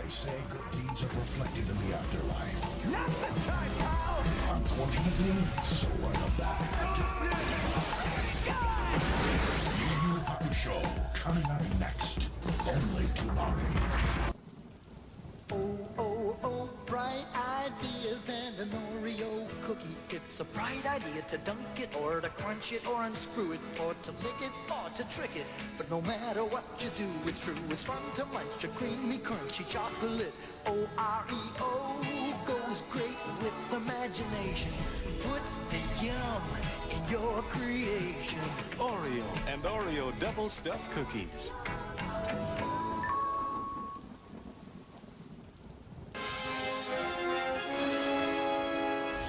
say good deeds are reflected in the afterlife. Not this time, pal! Unfortunately, so are the bad. Yu Yu Hakusho, coming up next. Only Toonami. Oh, oh, oh, bright ideas and an Oreo cookie. It's a bright idea to dunk it or to crunch it or unscrew it or to lick it or to trick it. But no matter what you do, it's true. It's fun to munch a creamy, crunchy chocolate. O-R-E-O goes great with imagination. Puts the yum in your creation. Oreo and Oreo double stuffed cookies.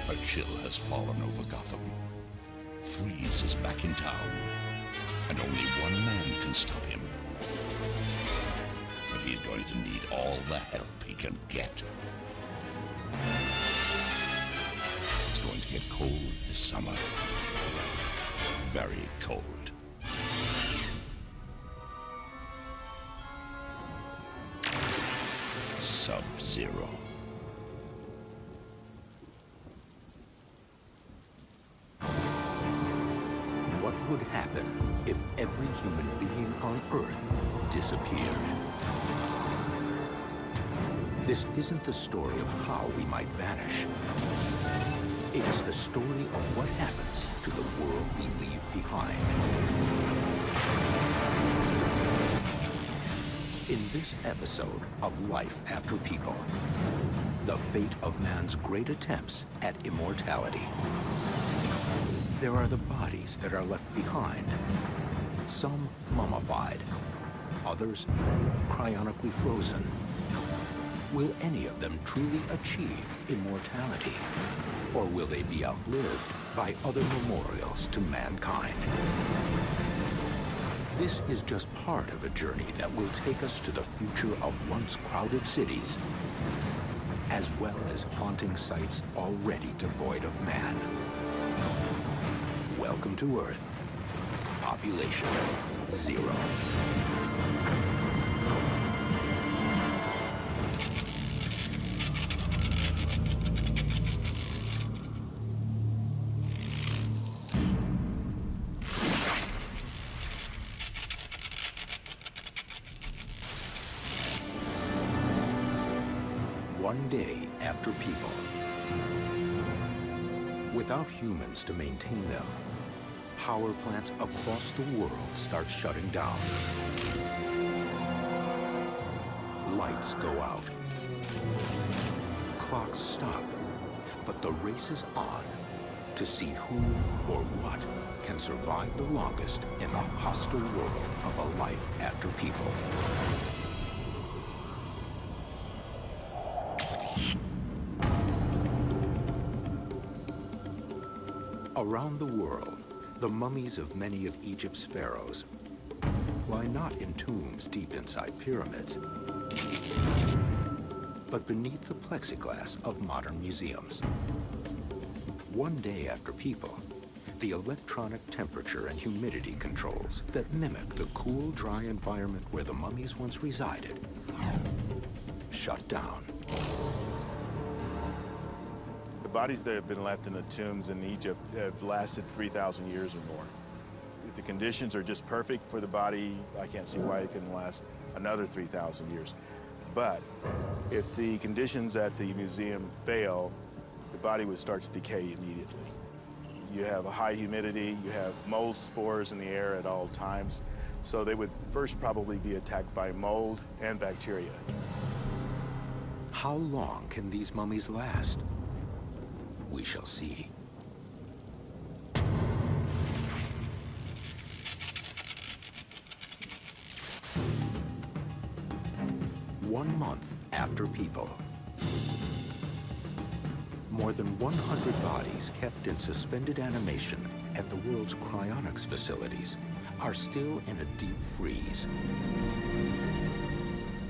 A chill has fallen over Gotham. Freeze is back in town, and only one man can stop him. But he's going to need all the help he can get. It's going to get cold this summer. Very cold. Sub-Zero. What would happen if every human being on Earth disappeared? This isn't the story of how we might vanish. It is the story of what happens to the world we leave behind. In this episode of Life After People, the fate of man's great attempts at immortality. There are the bodies that are left behind, some mummified, others cryonically frozen. Will any of them truly achieve immortality? Or will they be outlived by other memorials to mankind? This is just part of a journey that will take us to the future of once crowded cities, as well as haunting sites already devoid of man. Welcome to Earth. Population 0. One day after people. Without humans to maintain them, power plants across the world start shutting down. Lights go out. Clocks stop. But the race is on to see who or what can survive the longest in the hostile world of a life after people. Around the world, the mummies of many of Egypt's pharaohs lie not in tombs deep inside pyramids, but beneath the plexiglass of modern museums. One day after people, the electronic temperature and humidity controls that mimic the cool, dry environment where the mummies once resided shut down. The bodies that have been left in the tombs in Egypt have lasted 3,000 years or more. If the conditions are just perfect for the body, I can't see why it couldn't last another 3,000 years. But if the conditions at the museum fail, the body would start to decay immediately. You have a high humidity, you have mold spores in the air at all times, so they would first probably be attacked by mold and bacteria. How long can these mummies last? We shall see. One month after people. More than 100 bodies kept in suspended animation at the world's cryonics facilities are still in a deep freeze.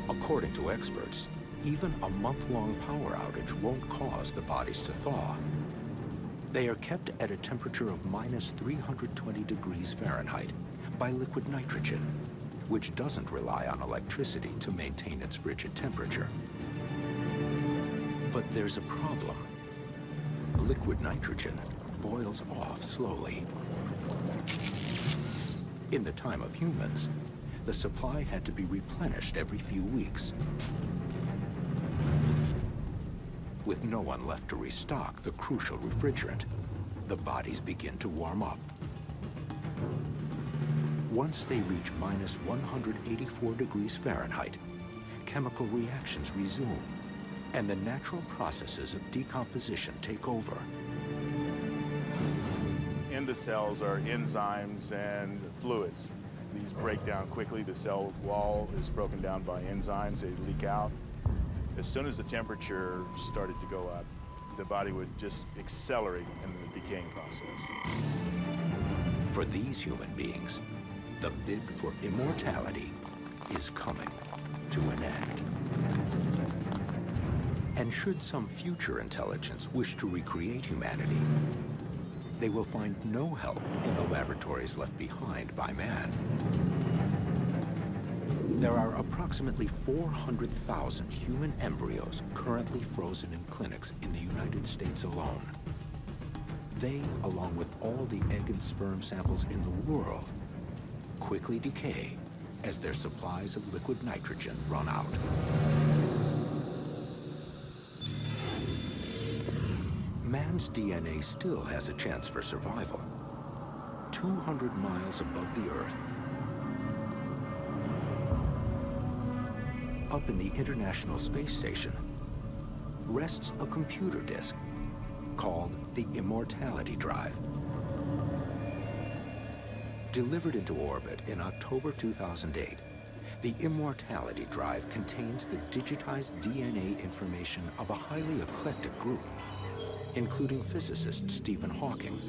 According to experts, even a month-long power outage won't cause the bodies to thaw. They are kept at a temperature of minus 320 degrees Fahrenheit by liquid nitrogen, which doesn't rely on electricity to maintain its frigid temperature. But there's a problem. Liquid nitrogen boils off slowly. In the time of humans, the supply had to be replenished every few weeks. With no one left to restock the crucial refrigerant, the bodies begin to warm up. Once they reach minus 184 degrees Fahrenheit, chemical reactions resume, and the natural processes of decomposition take over. In the cells are enzymes and fluids. These break down quickly. The cell wall is broken down by enzymes. They leak out. As soon as the temperature started to go up, the body would just accelerate in the decaying process. For these human beings, the bid for immortality is coming to an end. And should some future intelligence wish to recreate humanity, they will find no help in the laboratories left behind by man. There are approximately 400,000 human embryos currently frozen in clinics in the United States alone. They, along with all the egg and sperm samples in the world, quickly decay as their supplies of liquid nitrogen run out. Man's DNA still has a chance for survival. 200 miles above the Earth, up in the International Space Station, rests a computer disk called the Immortality Drive. Delivered into orbit in October 2008, the Immortality Drive contains the digitized DNA information of a highly eclectic group, including physicist Stephen Hawking,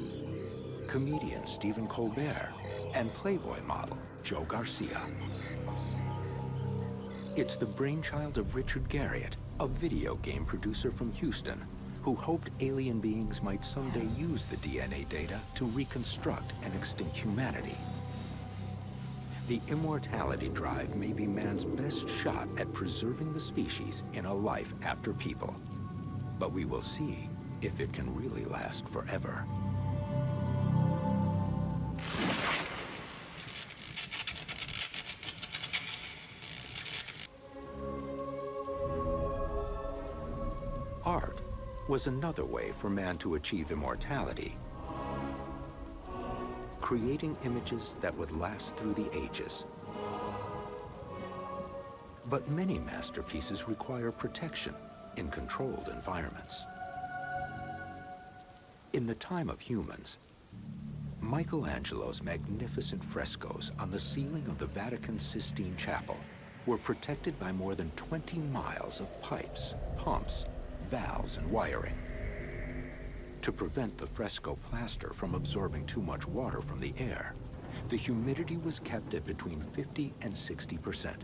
comedian Stephen Colbert, and Playboy model Joe Garcia. It's the brainchild of Richard Garriott, a video game producer from Houston, who hoped alien beings might someday use the DNA data to reconstruct and extinct humanity. The Immortality Drive may be man's best shot at preserving the species in a life after people. But we will see if it can really last forever. Art was another way for man to achieve immortality, creating images that would last through the ages. But many masterpieces require protection in controlled environments. In the time of humans, Michelangelo's magnificent frescoes on the ceiling of the Vatican's Sistine Chapel were protected by more than 20 miles of pipes, pumps, valves, and wiring. To prevent the fresco plaster from absorbing too much water from the air, the humidity was kept at between 50 and 60%.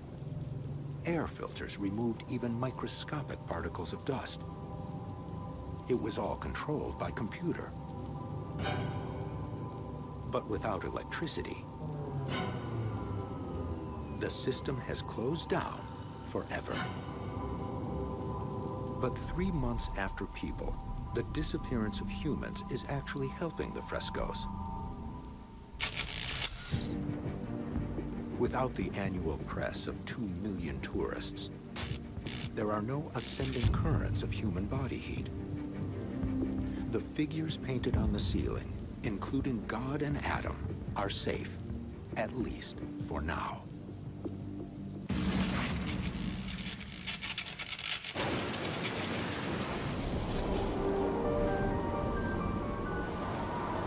Air filters removed even microscopic particles of dust. It was all controlled by computer. But without electricity, the system has closed down forever. But 3 months after people, the disappearance of humans is actually helping the frescoes. Without the annual press of 2 million tourists, there are no ascending currents of human body heat. The figures painted on the ceiling, including God and Adam, are safe, at least for now.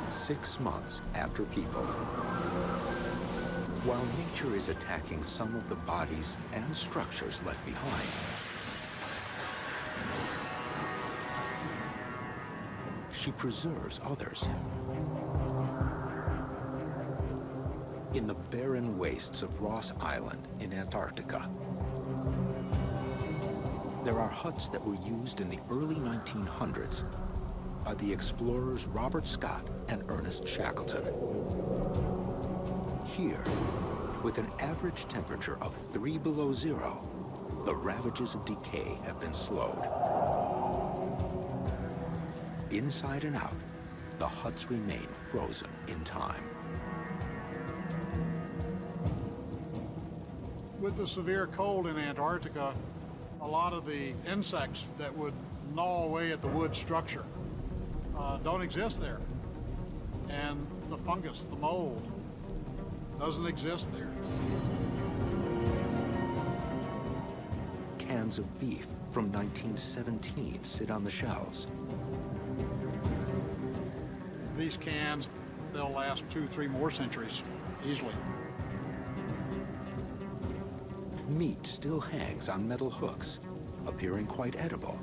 Six months after people, while nature is attacking some of the bodies and structures left behind, she preserves others. In the barren wastes of Ross Island in Antarctica, there are huts that were used in the early 1900s by the explorers Robert Scott and Ernest Shackleton. Here, with an average temperature of 3 below zero, the ravages of decay have been slowed. Inside and out, the huts remain frozen in time. With the severe cold in Antarctica, a lot of the insects that would gnaw away at the wood structure don't exist there. And the fungus, the mold, doesn't exist there. Cans of beef from 1917 sit on the shelves. These cans, they'll last 2-3 more centuries, easily. Meat still hangs on metal hooks, appearing quite edible,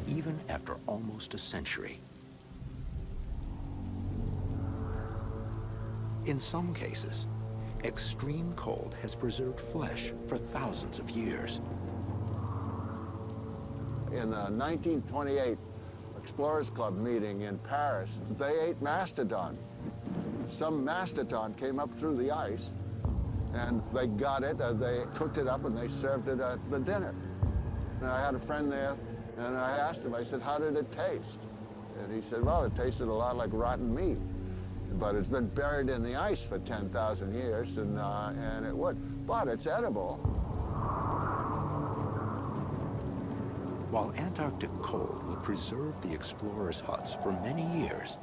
even after almost a century. In some cases, extreme cold has preserved flesh for thousands of years. In the 1928 Explorers Club meeting in Paris, they ate mastodon. Some mastodon came up through the ice, and they got it, they cooked it up, and they served it at the dinner. And I had a friend there, and I asked him, I said, how did it taste? And he said, well, it tasted a lot like rotten meat. But it's been buried in the ice for 10,000 years, and it would. But it's edible. While Antarctic cold would preserve the explorers' huts for many years,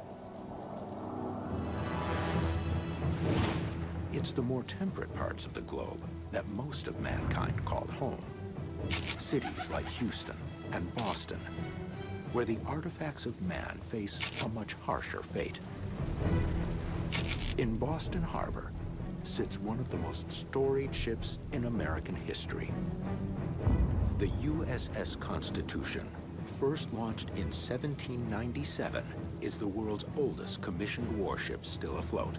it's the more temperate parts of the globe that most of mankind called home. Cities like Houston and Boston, where the artifacts of man face a much harsher fate. In Boston Harbor sits one of the most storied ships in American history. The USS Constitution, first launched in 1797, is the world's oldest commissioned warship still afloat.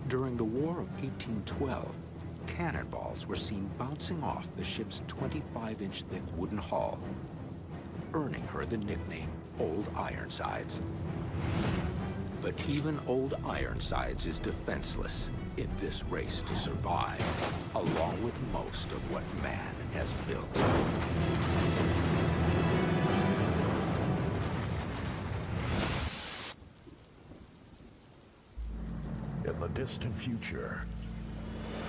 During the War of 1812, cannonballs were seen bouncing off the ship's 25-inch thick wooden hull, earning her the nickname Old Ironsides. But even Old Ironsides is defenseless in this race to survive, along with most of what man has built. In the distant future,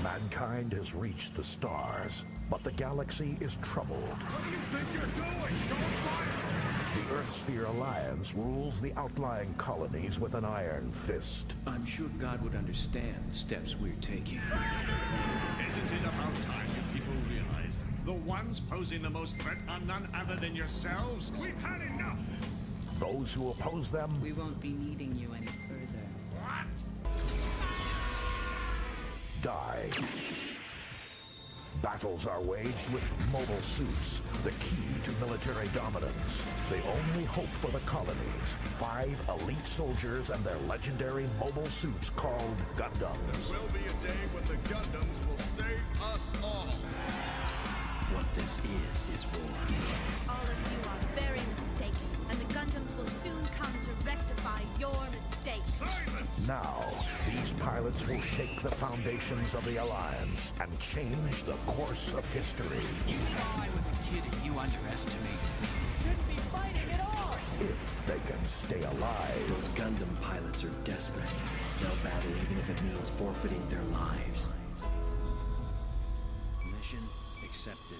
mankind has reached the stars, but the galaxy is troubled. What do you think you're doing? Don't fire! The Earthsphere Alliance rules the outlying colonies with an iron fist. I'm sure God would understand the steps we're taking. Isn't it about time you people realized the ones posing the most threat are none other than yourselves? We've had enough! Those who oppose them We won't be needing you any further. What? die. Battles are waged with mobile suits, the key to military dominance. The only hope for the colonies, 5 elite soldiers and their legendary mobile suits called Gundams. There will be a day when the Gundams will save us all. What this is war. All of you are very mistaken, and the Gundams will soon come to rectify your mistakes. Silence! Now, these pilots will shake the foundations of the Alliance and change the course of history. You saw I was a kid and you underestimated me. Shouldn't be fighting at all! If they can stay alive. Those Gundam pilots are desperate. They'll battle even if it means forfeiting their lives. Mission accepted.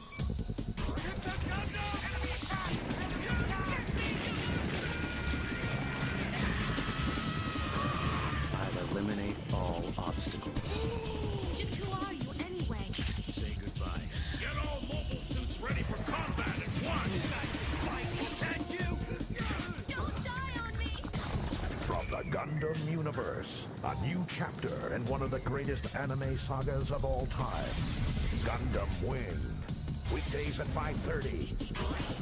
I'll eliminate all obstacles. Just who are you anyway? Say goodbye. Get all mobile suits ready for combat at once! That's you! Don't die on me! From the Gundam universe, a new chapter in one of the greatest anime sagas of all time. Gundam Wing. Weekdays at 5:30.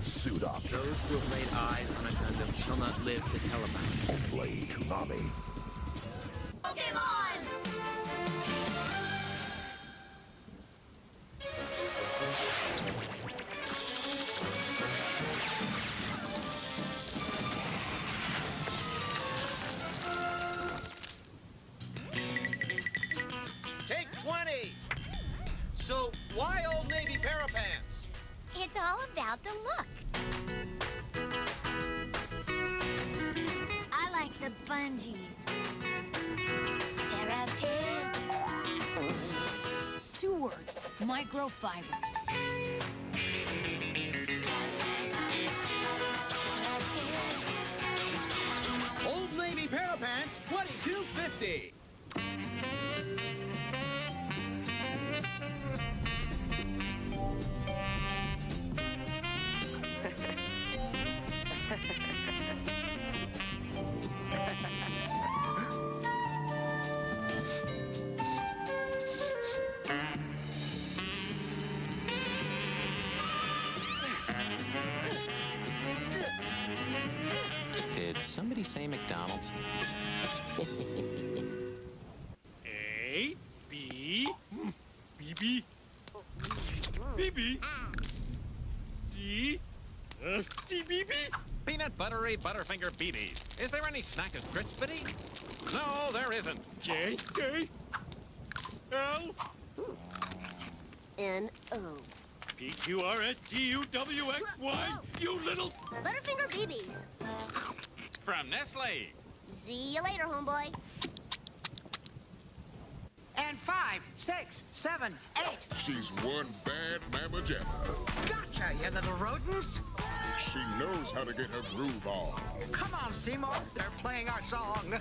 Suit up. Those who have laid eyes on a Gundam shall not live to tell about it. Only Toonami. Pokemon! Take 20! So, why Old Navy Parapants? It's all about the look. scrunchies. Parapets. 2 words, microfibers. Old Navy Parapants, $22.50. Did somebody say McDonald's? A, B, B, B, B, C, C, B, B. Peanut buttery Butterfinger BBs. Is there any snack as crispity? No, there isn't. J, K, L, N-O. P, Q, R, S, T, U, W, X, Y, you little... Butterfinger BBs. From Nestle. See you later, homeboy. And 5, 6, 7, 8. She's one bad mamma jamma. Gotcha, you little rodents. She knows how to get her groove on. Come on, Seymour. They're playing our song.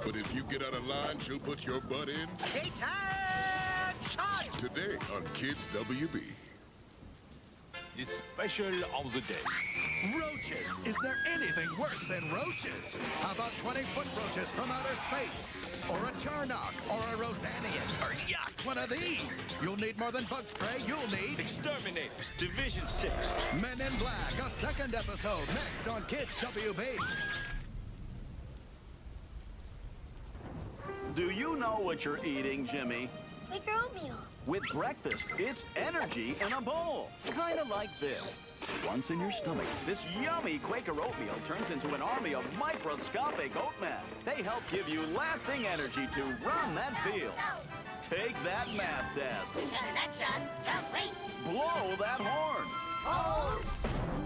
But if you get out of line, she'll put your butt in. Attention! Today on Kids WB. The special of the day. Roaches. Is there anything worse than roaches? How about 20-foot roaches from outer space? Or a Charnock, or a Rosanian, or yuck, one of these. You'll need more than bug spray. You'll need... Exterminators, Division 6. Men in Black, a second episode, next on Kids WB. Do you know what you're eating, Jimmy? Quaker oatmeal. With breakfast, it's energy in a bowl. Kind of like this. Once in your stomach, this yummy Quaker oatmeal turns into an army of microscopic oatmen. They help give you lasting energy to run that field. Take that math test. Blow that horn.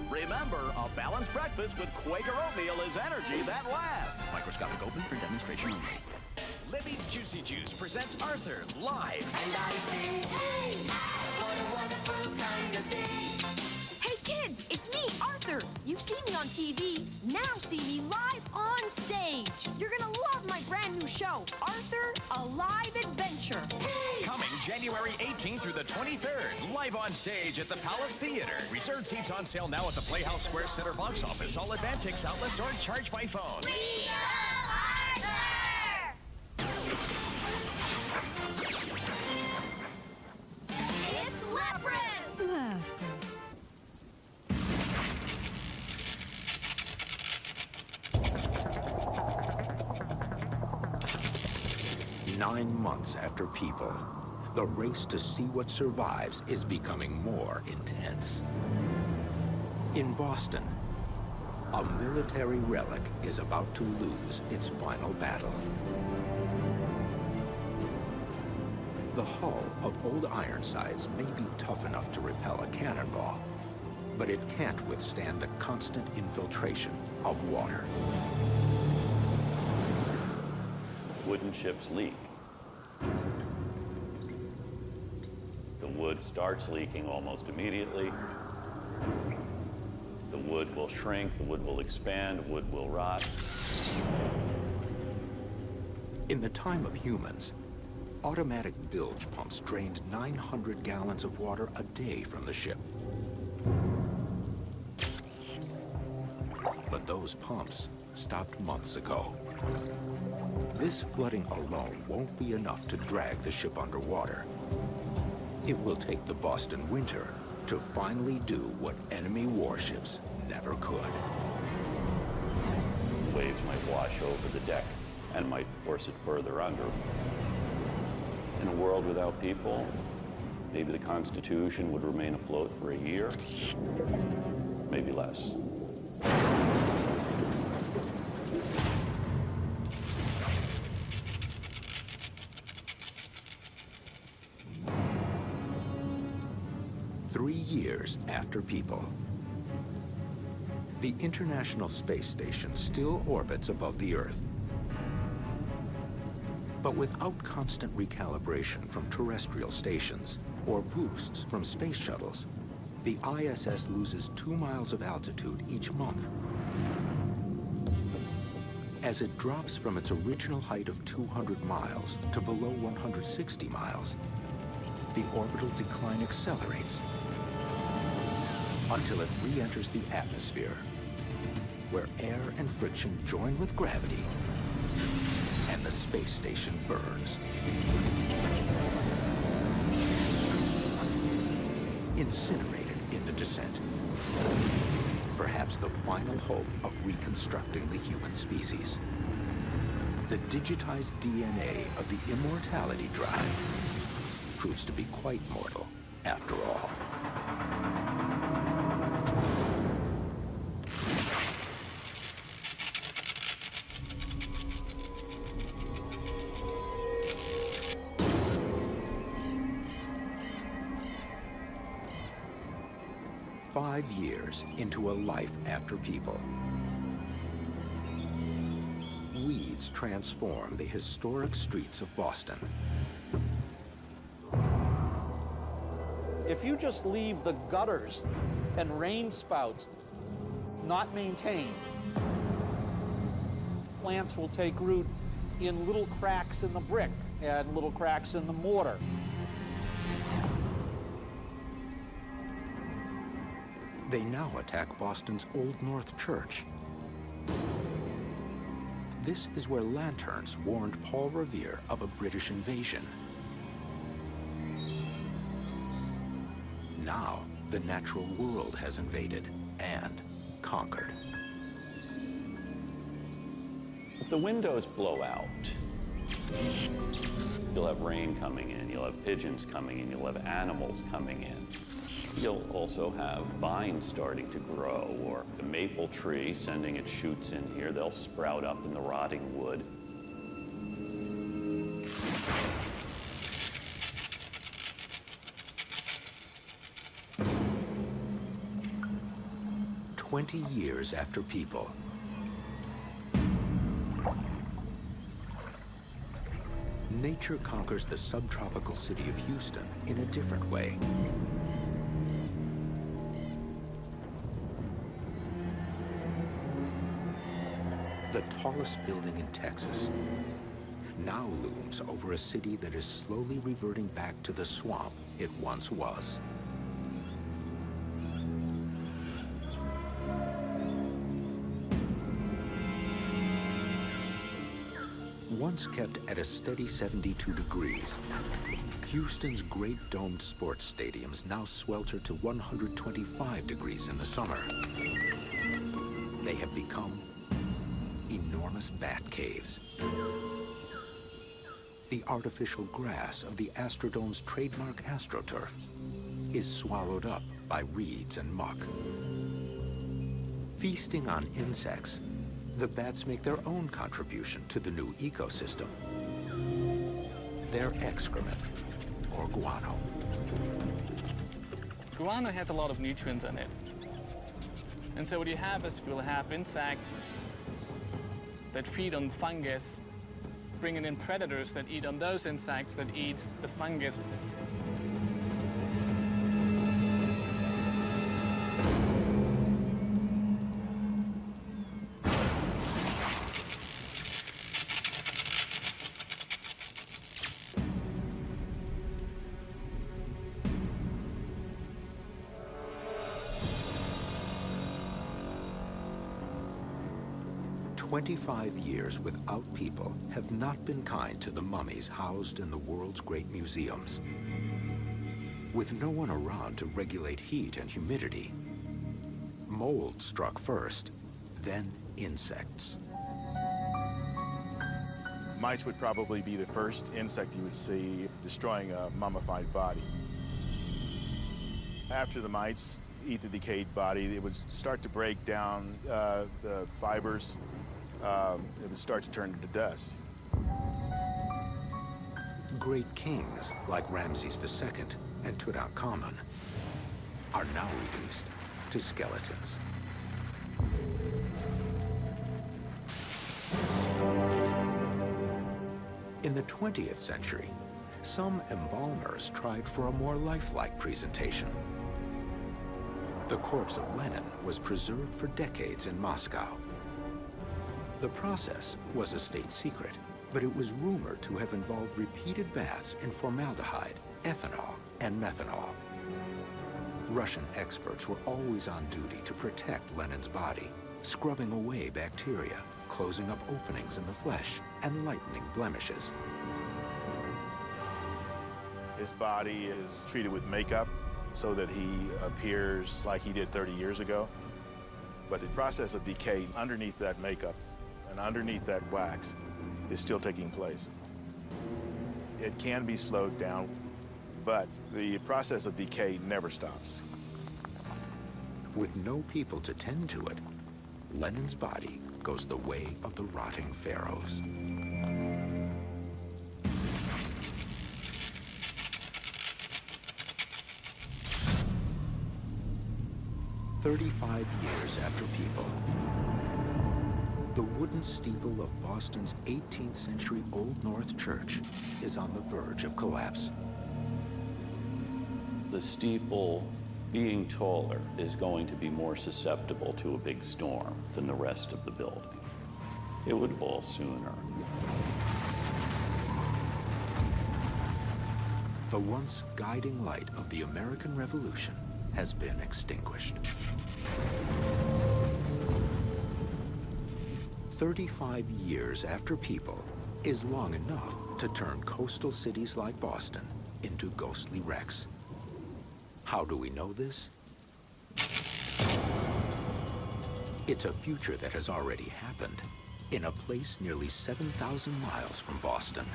Remember, a balanced breakfast with Quaker oatmeal is energy that lasts. Microscopic oatmeal for demonstration only. Libby's Juicy Juice presents Arthur live. And I say, hey, what a wonderful kind of day. Hey kids, it's me, Arthur. You've seen me on TV. Now see me live on stage. You're gonna love my brand new show, Arthur, A Live Adventure. Coming January 18th through the 23rd, live on stage at the Palace Theater. Reserved seats on sale now at the Playhouse Square Center box office, all Advantix outlets, or charge by phone. We love Arthur! It's Leprous! 9 months after people, the race to see what survives is becoming more intense. In Boston, a military relic is about to lose its final battle. The hull of old Ironsides may be tough enough to repel a cannonball, but it can't withstand the constant infiltration of water. Wooden ships leak. The wood starts leaking almost immediately. The wood will shrink, the wood will expand, wood will rot. In the time of humans, automatic bilge pumps drained 900 gallons of water a day from the ship. But those pumps stopped months ago. This flooding alone won't be enough to drag the ship underwater. It will take the Boston winter to finally do what enemy warships never could. Waves might wash over the deck and might force it further under. In a world without people, maybe the Constitution would remain afloat for a year, maybe less. Years after people, the International Space Station still orbits above the Earth, But without constant recalibration from terrestrial stations or boosts from space shuttles, the ISS loses 2 miles of altitude each month. As it drops from its original height of 200 miles to below 160 miles, the orbital decline accelerates until it re-enters the atmosphere, where air and friction join with gravity, and the space station burns. Incinerated in the descent. Perhaps the final hope of reconstructing the human species. The digitized DNA of the immortality drive proves to be quite mortal after all. "5 years into a life after people, weeds transform the historic streets of Boston. If you just leave the gutters and rain spouts not maintained, plants will take root in little cracks in the brick and little cracks in the mortar. They now attack Boston's Old North Church. This is where lanterns warned Paul Revere of a British invasion. Now, the natural world has invaded and conquered. If the windows blow out, you'll have rain coming in, you'll have pigeons coming in, you'll have animals coming in. You'll also have vines starting to grow, or the maple tree sending its shoots in here. They'll sprout up in the rotting wood. "20 years after people, nature conquers the subtropical city of Houston in a different way. The tallest building in Texas now looms over a city that is slowly reverting back to the swamp it once was. Once kept at a steady 72 degrees, Houston's great domed sports stadiums now swelter to 125 degrees in the summer. They have become enormous bat caves. The artificial grass of the Astrodome's trademark AstroTurf is swallowed up by reeds and muck. Feasting on insects, the bats make their own contribution to the new ecosystem. Their excrement, or guano. Guano has a lot of nutrients in it. And so what you have is you'll have insects that feed on fungus, bringing in predators that eat on those insects that eat the fungus. "25 years without people have not been kind to the mummies housed in the world's great museums. With no one around to regulate heat and humidity, mold struck first, then insects. Mites would probably be the first insect you would see destroying a mummified body. After the mites eat the decayed body, it would start to break down the fibers. It would start to turn into dust. Great kings like Ramses II and Tutankhamun are now reduced to skeletons. In the 20th century, some embalmers tried for a more lifelike presentation. The corpse of Lenin was preserved for decades in Moscow. The process was a state secret, but it was rumored to have involved repeated baths in formaldehyde, ethanol, and methanol. Russian experts were always on duty to protect Lenin's body, scrubbing away bacteria, closing up openings in the flesh, and lightening blemishes. His body is treated with makeup so that he appears like he did 30 years ago. But the process of decay underneath that makeup and underneath that wax is still taking place. It can be slowed down, but the process of decay never stops. With no people to tend to it, Lenin's body goes the way of the rotting pharaohs. "35 years after people, the wooden steeple of Boston's 18th century Old North Church is on the verge of collapse. The steeple, being taller, is going to be more susceptible to a big storm than the rest of the building. It would fall sooner. The once guiding light of the American Revolution has been extinguished. 35 years after people is long enough to turn coastal cities like Boston into ghostly wrecks. How do we know this? It's a future that has already happened in a place nearly 7,000 miles from Boston.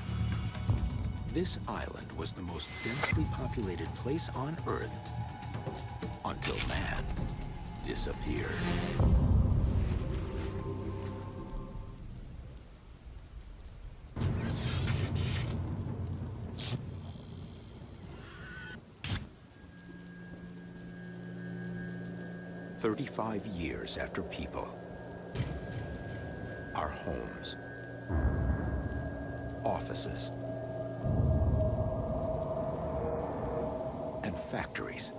This island was the most densely populated place on Earth until man disappeared. "35 years after people, our homes, offices, and factories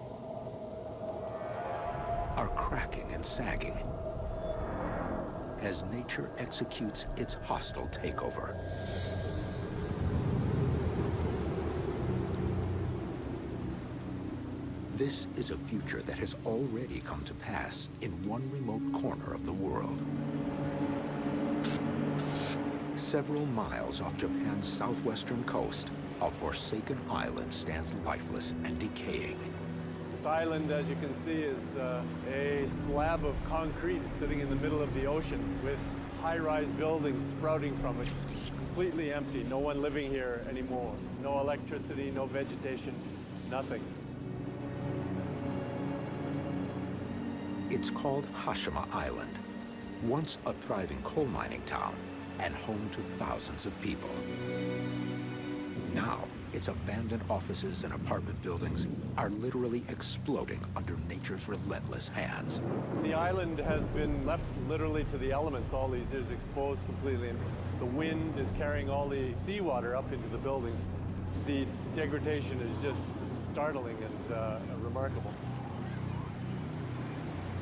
are cracking and sagging as nature executes its hostile takeover. This is a future that has already come to pass in one remote corner of the world. Several miles off Japan's southwestern coast, a forsaken island stands lifeless and decaying. This island, as you can see, is a slab of concrete sitting in the middle of the ocean with high-rise buildings sprouting from it. Completely empty, no one living here anymore. No electricity, no vegetation, nothing. It's called Hashima Island, once a thriving coal mining town and home to thousands of people. Now, its abandoned offices and apartment buildings are literally exploding under nature's relentless hands. The island has been left literally to the elements all these years, exposed completely. And the wind is carrying all the seawater up into the buildings. The degradation is just startling and remarkable.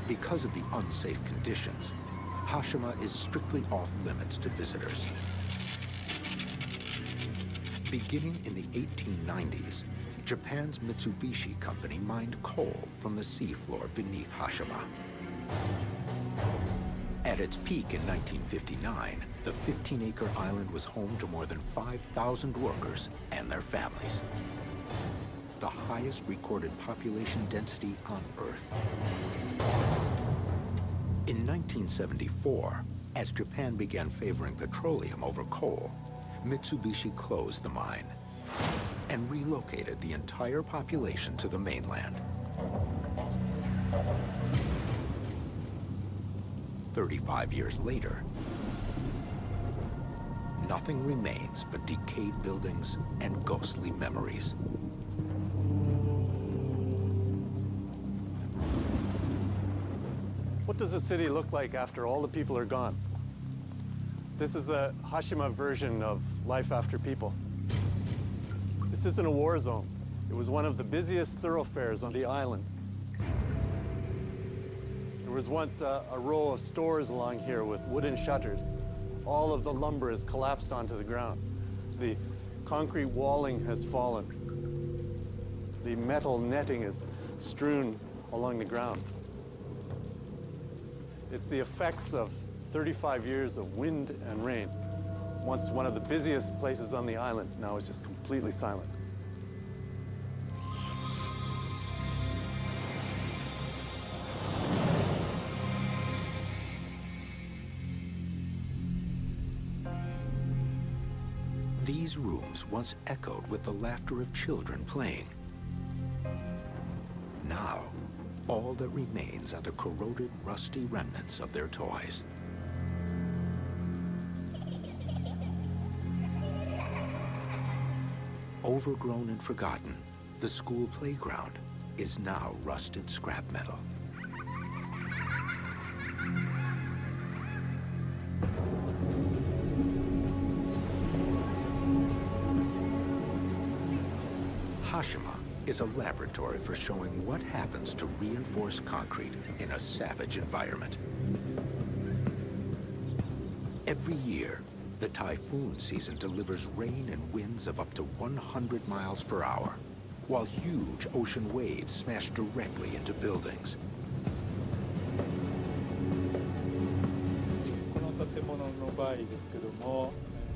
Because of the unsafe conditions, Hashima is strictly off limits to visitors. Beginning in the 1890s, Japan's Mitsubishi company mined coal from the seafloor beneath Hashima. At its peak in 1959, the 15-acre island was home to more than 5,000 workers and their families. The highest recorded population density on Earth. In 1974, as Japan began favoring petroleum over coal, Mitsubishi closed the mine and relocated the entire population to the mainland. 35 years later, nothing remains but decayed buildings and ghostly memories. What does the city look like after all the people are gone? This is the Hashima version of life after people. This isn't a war zone. It was one of the busiest thoroughfares on the island. There was once a row of stores along here with wooden shutters. All of the lumber has collapsed onto the ground. The concrete walling has fallen. The metal netting is strewn along the ground. It's the effects of 35 years of wind and rain. Once one of the busiest places on the island, now is just completely silent. These rooms once echoed with the laughter of children playing. Now, all that remains are the corroded, rusty remnants of their toys. Overgrown and forgotten, the school playground is now rusted scrap metal. Hashima is a laboratory for showing what happens to reinforced concrete in a savage environment. Every year, the typhoon season delivers rain and winds of up to 100 miles per hour, while huge ocean waves smash directly into buildings.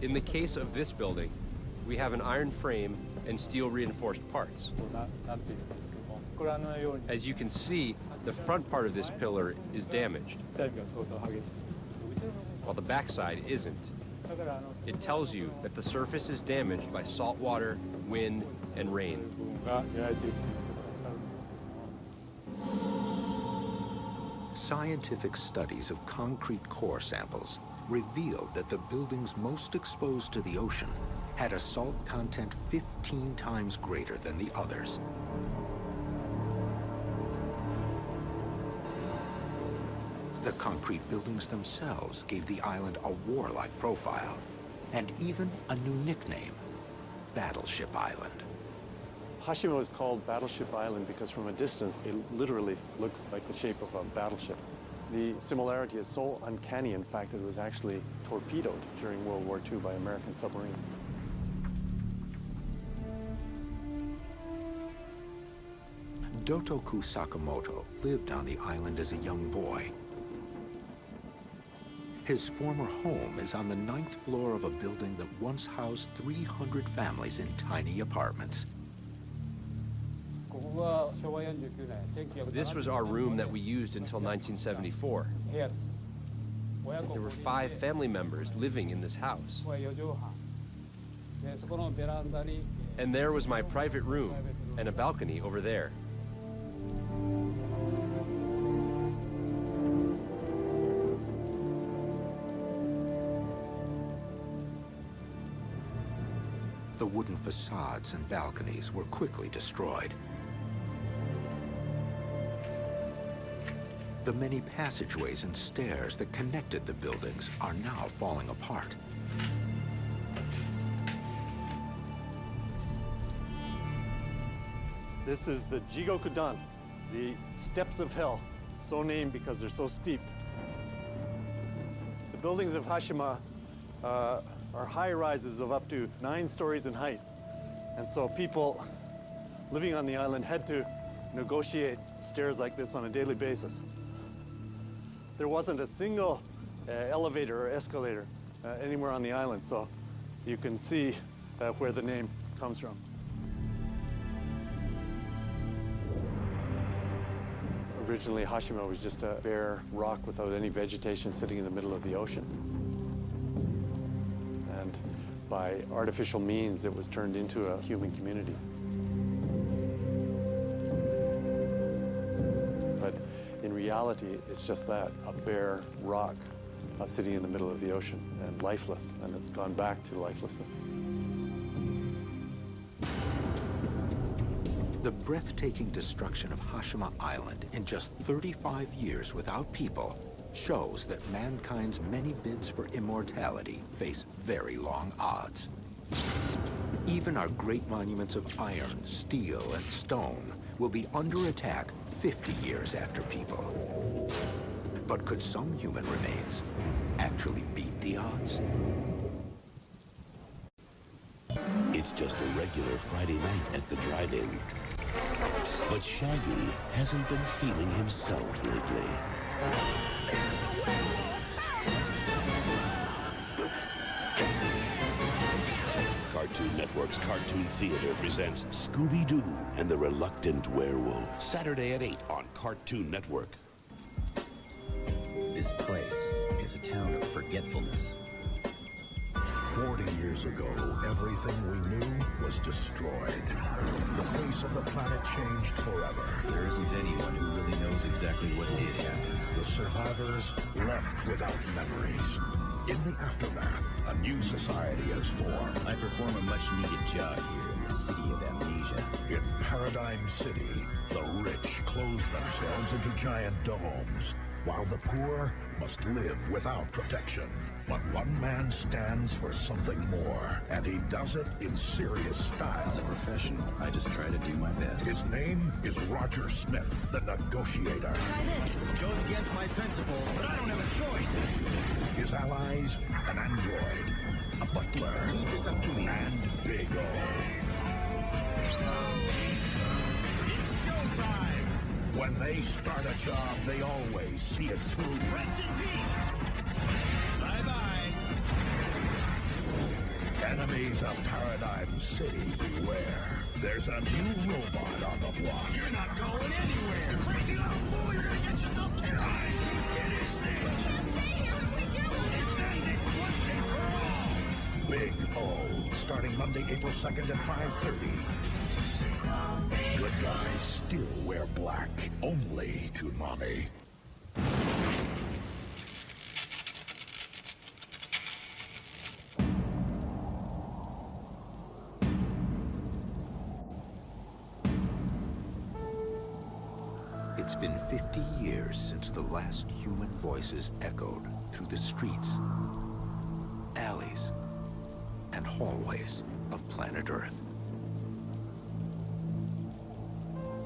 In the case of this building, we have an iron frame and steel reinforced parts. As you can see, the front part of this pillar is damaged, while the backside isn't. It tells you that the surface is damaged by salt water, wind, and rain. Scientific studies of concrete core samples revealed that the buildings most exposed to the ocean had a salt content 15 times greater than the others. The concrete buildings themselves gave the island a warlike profile, and even a new nickname, Battleship Island. Hashima is called Battleship Island because from a distance, it literally looks like the shape of a battleship. The similarity is so uncanny, in fact, that it was actually torpedoed during World War II by American submarines. Dotoku Sakamoto lived on the island as a young boy. His former home is on the 9th floor of a building that once housed 300 families in tiny apartments. This was our room that we used until 1974. There were 5 family members living in this house. And there was my private room and a balcony over there. The wooden facades and balconies were quickly destroyed. The many passageways and stairs that connected the buildings are now falling apart. This is the Jigoku-dan, the steps of hell, so named because they're so steep. The buildings of Hashima are high-rises of up to 9 stories in height. And so people living on the island had to negotiate stairs like this on a daily basis. There wasn't a single elevator or escalator anywhere on the island, so you can see where the name comes from. Originally, Hashima was just a bare rock without any vegetation sitting in the middle of the ocean. And by artificial means, it was turned into a human community. But in reality, it's just that, a bare rock sitting in the middle of the ocean and lifeless, and it's gone back to lifelessness. The breathtaking destruction of Hashima Island in just 35 years without people shows that mankind's many bids for immortality face very long odds. Even our great monuments of iron, steel, and stone will be under attack 50 years after people. But could some human remains actually beat the odds? It's just a regular Friday night at the drive-in. But Shaggy hasn't been feeling himself lately. Cartoon Network's Cartoon Theater presents Scooby-Doo and the Reluctant Werewolf. Saturday at 8 on Cartoon Network. This place is a town of forgetfulness. 40 years ago, everything we knew was destroyed. The face of the planet changed forever. There isn't anyone who really knows exactly what did happen. The survivors left without memories. In the aftermath, a new society has formed. I perform a much-needed job here in the city of amnesia. In Paradigm City, the rich close themselves into giant domes, while the poor must live without protection. But one man stands for something more, and he does it in serious style. As a professional, I just try to do my best. His name is Roger Smith, the Negotiator. Try this. It goes against my principles, but I don't have a choice. His allies, an android, a butler, Leave this up to me. and Big O. It's showtime! When they start a job, they always see it through. Rest in peace! Bye-bye! Enemies of Paradigm City, beware. There's a new robot on the block. You're not going anywhere! You crazy little fool! You're gonna get yourself killed! Time to finish this! Big O, starting Monday, April 2nd at 5:30. Good guys still wear black, only to mommy. It's been 50 years since the last human voices echoed through the streets, alleys, and hallways of planet Earth.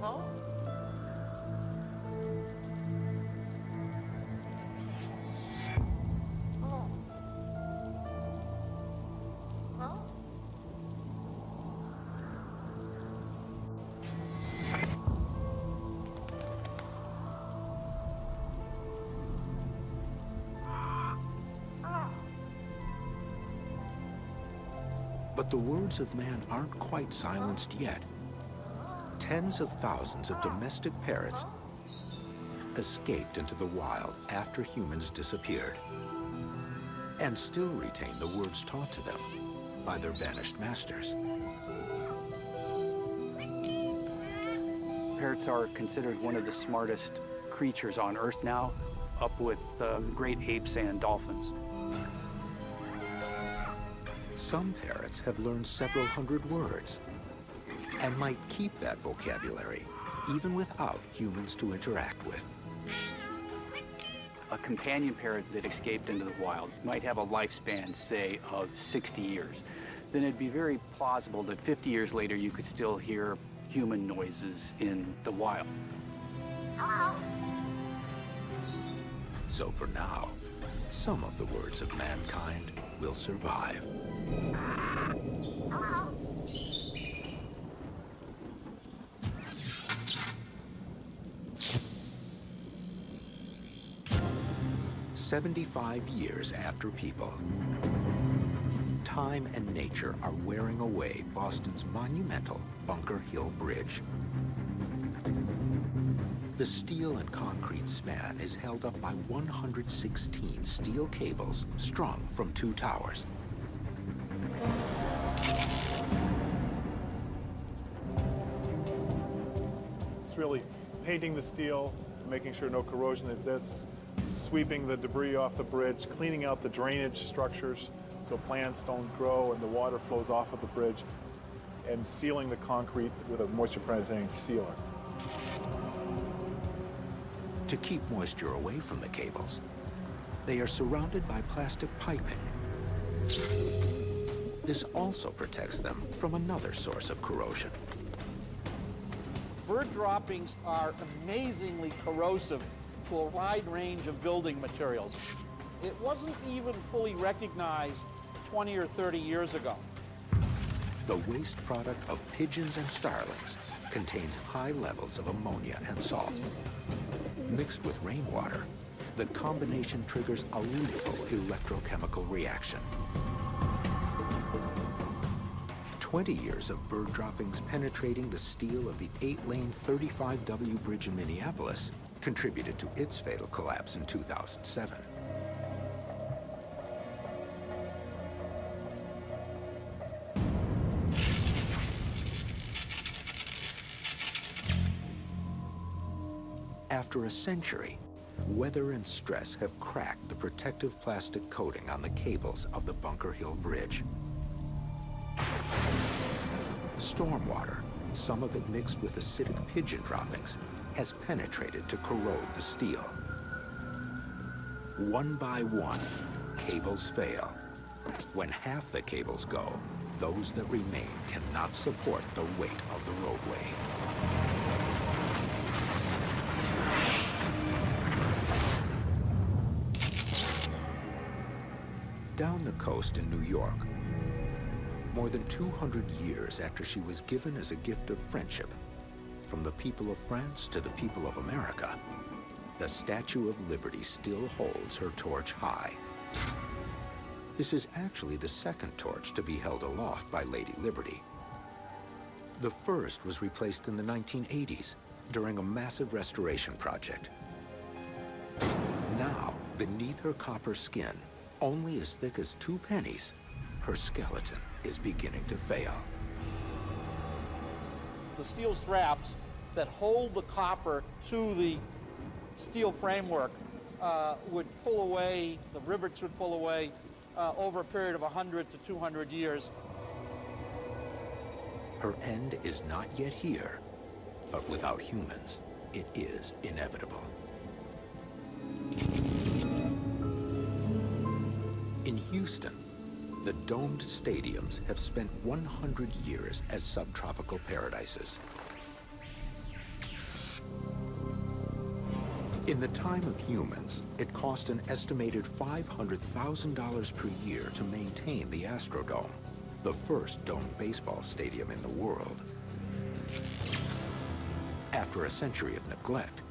Huh? Oh. Huh? But the words of man aren't quite silenced yet. Tens of thousands of domestic parrots escaped into the wild after humans disappeared, and still retain the words taught to them by their vanished masters. Parrots are considered one of the smartest creatures on Earth now, up with great apes and dolphins. Some parrots have learned several hundred words and might keep that vocabulary even without humans to interact with. A companion parrot that escaped into the wild might have a lifespan, say, of 60 years. Then it'd be very plausible that 50 years later you could still hear human noises in the wild. So for now, some of the words of mankind will survive. Hello? 75 years after people, time and nature are wearing away Boston's monumental Bunker Hill Bridge. The steel and concrete span is held up by 116 steel cables strung from 2 towers. It's really painting the steel, making sure no corrosion exists, sweeping the debris off the bridge, cleaning out the drainage structures so plants don't grow and the water flows off of the bridge, and sealing the concrete with a moisture-penetrating sealer. To keep moisture away from the cables, they are surrounded by plastic piping This also protects them from another source of corrosion. Bird droppings are amazingly corrosive to a wide range of building materials. It wasn't even fully recognized 20 or 30 years ago. The waste product of pigeons and starlings contains high levels of ammonia and salt. Mixed with rainwater, the combination triggers a lethal electrochemical reaction. 20 years of bird droppings penetrating the steel of the 8-lane 35W bridge in Minneapolis contributed to its fatal collapse in 2007. After a century, weather and stress have cracked the protective plastic coating on the cables of the Bunker Hill Bridge. Stormwater, some of it mixed with acidic pigeon droppings, has penetrated to corrode the steel. One by one, cables fail. When half the cables go, those that remain cannot support the weight of the roadway. Down the coast in New York, more than 200 years after she was given as a gift of friendship, from the people of France to the people of America, the Statue of Liberty still holds her torch high. This is actually the second torch to be held aloft by Lady Liberty. The first was replaced in the 1980s during a massive restoration project. Now, beneath her copper skin, only as thick as 2 pennies, her skeleton is beginning to fail. The steel straps that hold the copper to the steel framework would pull away, the rivets would pull away over a period of 100 to 200 years. Her end is not yet here, but without humans, it is inevitable. In Houston, the domed stadiums have spent 100 years as subtropical paradises. In the time of humans, it cost an estimated $500,000 per year to maintain the Astrodome, the first domed baseball stadium in the world. After a century of neglect,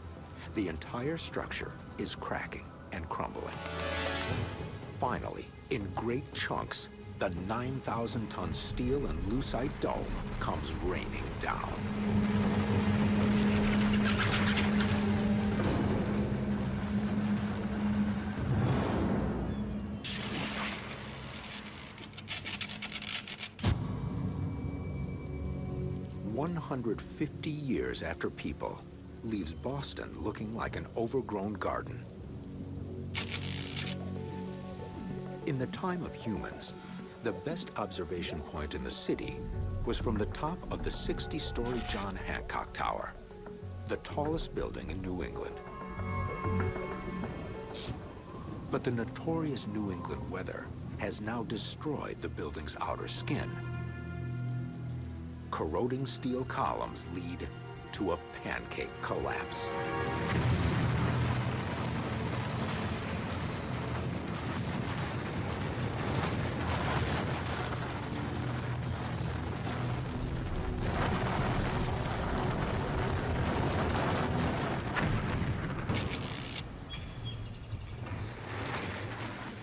the entire structure is cracking and crumbling. Finally, in great chunks, the 9,000-ton steel and lucite dome comes raining down. "150 years after people leaves Boston looking like an overgrown garden. In the time of humans, the best observation point in the city was from the top of the 60-story John Hancock Tower, the tallest building in New England. But the notorious New England weather has now destroyed the building's outer skin. Corroding steel columns lead to a pancake collapse.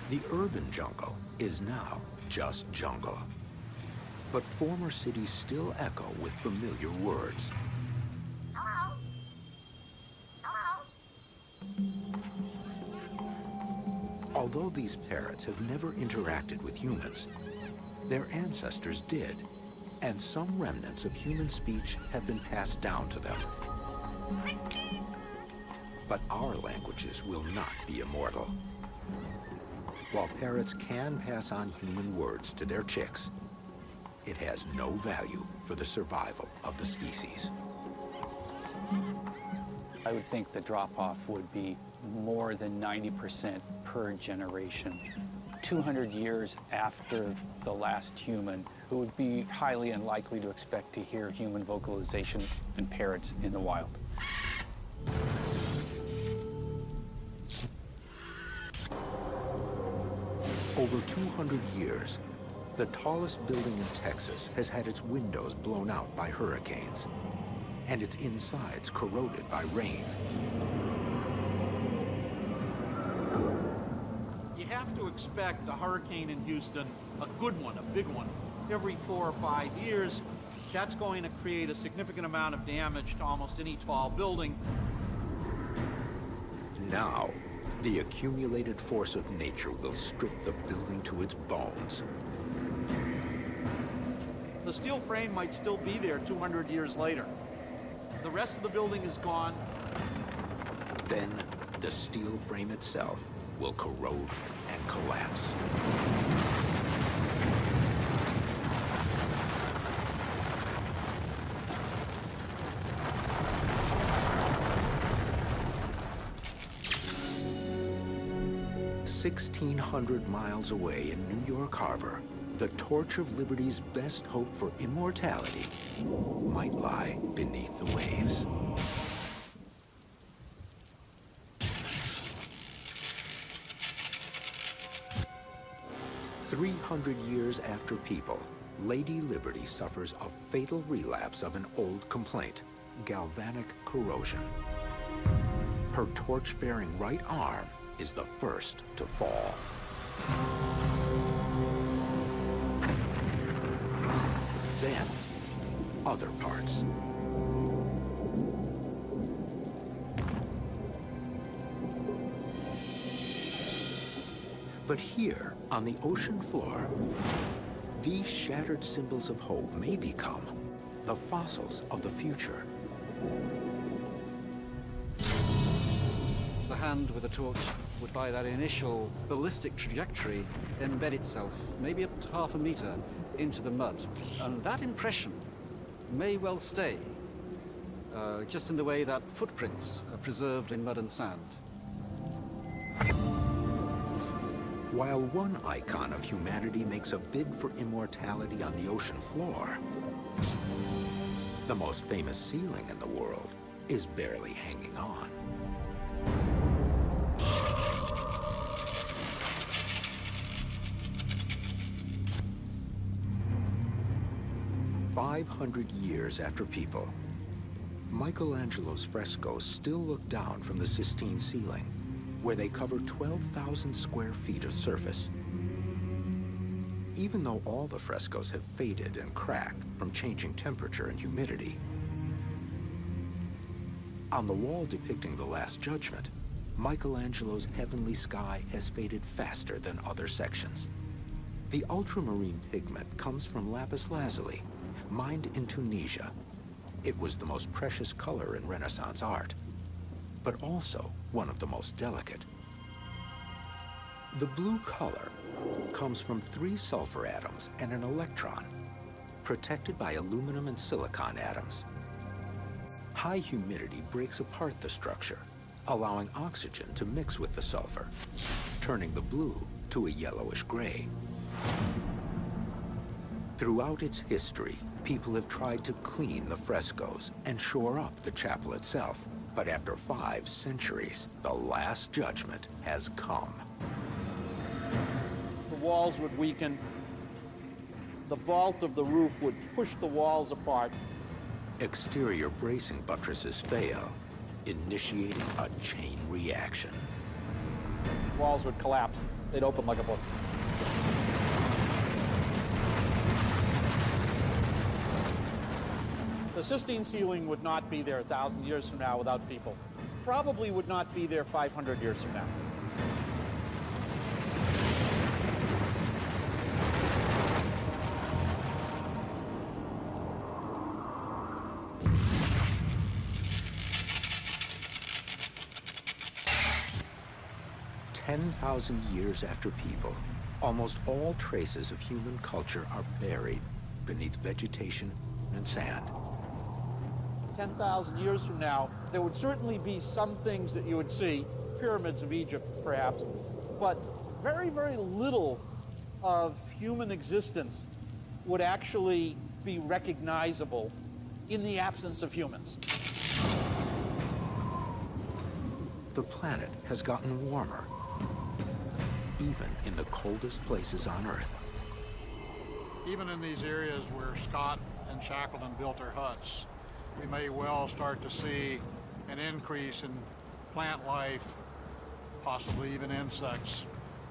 The urban jungle is now just jungle. But former cities still echo with familiar words. Hello? Hello? Although these parrots have never interacted with humans, their ancestors did, and some remnants of human speech have been passed down to them. But our languages will not be immortal. While parrots can pass on human words to their chicks, it has no value for the survival of the species. I would think the drop-off would be more than 90% per generation. 200 years after the last human, it would be highly unlikely to expect to hear human vocalization and parrots in the wild. Over 200 years, the tallest building in Texas has had its windows blown out by hurricanes and its insides corroded by rain. You have to expect a hurricane in Houston, a good one, a big one, every 4 or 5 years. That's going to create a significant amount of damage to almost any tall building. Now, the accumulated force of nature will strip the building to its bones. The steel frame might still be there 200 years later. The rest of the building is gone. Then, the steel frame itself will corrode and collapse. "1,600 miles away in New York Harbor, the torch of liberty's best hope for immortality might lie beneath the waves." "300 years after people, Lady Liberty suffers a fatal relapse of an old complaint, galvanic corrosion. Her torch-bearing right arm is the first to fall. Then, other parts. But here, on the ocean floor, these shattered symbols of hope may become the fossils of the future. The hand with a torch would, by that initial ballistic trajectory, embed itself, maybe up to half a meter, into the mud. And that impression may well stay, just in the way that footprints are preserved in mud and sand. While one icon of humanity makes a bid for immortality on the ocean floor, the most famous ceiling in the world is barely hanging on. "500 years after people, Michelangelo's frescoes still look down from the Sistine ceiling, where they cover 12,000 square feet of surface. Even though all the frescoes have faded and cracked from changing temperature and humidity. On the wall depicting the Last Judgment, Michelangelo's heavenly sky has faded faster than other sections. The ultramarine pigment comes from lapis lazuli, mined in Tunisia. It was the most precious color in Renaissance art, but also one of the most delicate. The blue color comes from 3 sulfur atoms and an electron, protected by aluminum and silicon atoms. High humidity breaks apart the structure, allowing oxygen to mix with the sulfur, turning the blue to a yellowish gray. Throughout its history, people have tried to clean the frescoes and shore up the chapel itself. But after 5 centuries, the Last Judgment has come. The walls would weaken. The vault of the roof would push the walls apart. Exterior bracing buttresses fail, initiating a chain reaction. Walls would collapse. They'd open like a book. The Sistine ceiling would not be there 1,000 years from now without people. Probably would not be there 500 years from now. "10,000 years after people, almost all traces of human culture are buried beneath vegetation and sand. 10,000 years from now, there would certainly be some things that you would see, pyramids of Egypt, perhaps, but very, very little of human existence would actually be recognizable in the absence of humans. The planet has gotten warmer, even in the coldest places on Earth. Even in these areas where Scott and Shackleton built their huts, we may well start to see an increase in plant life, possibly even insects,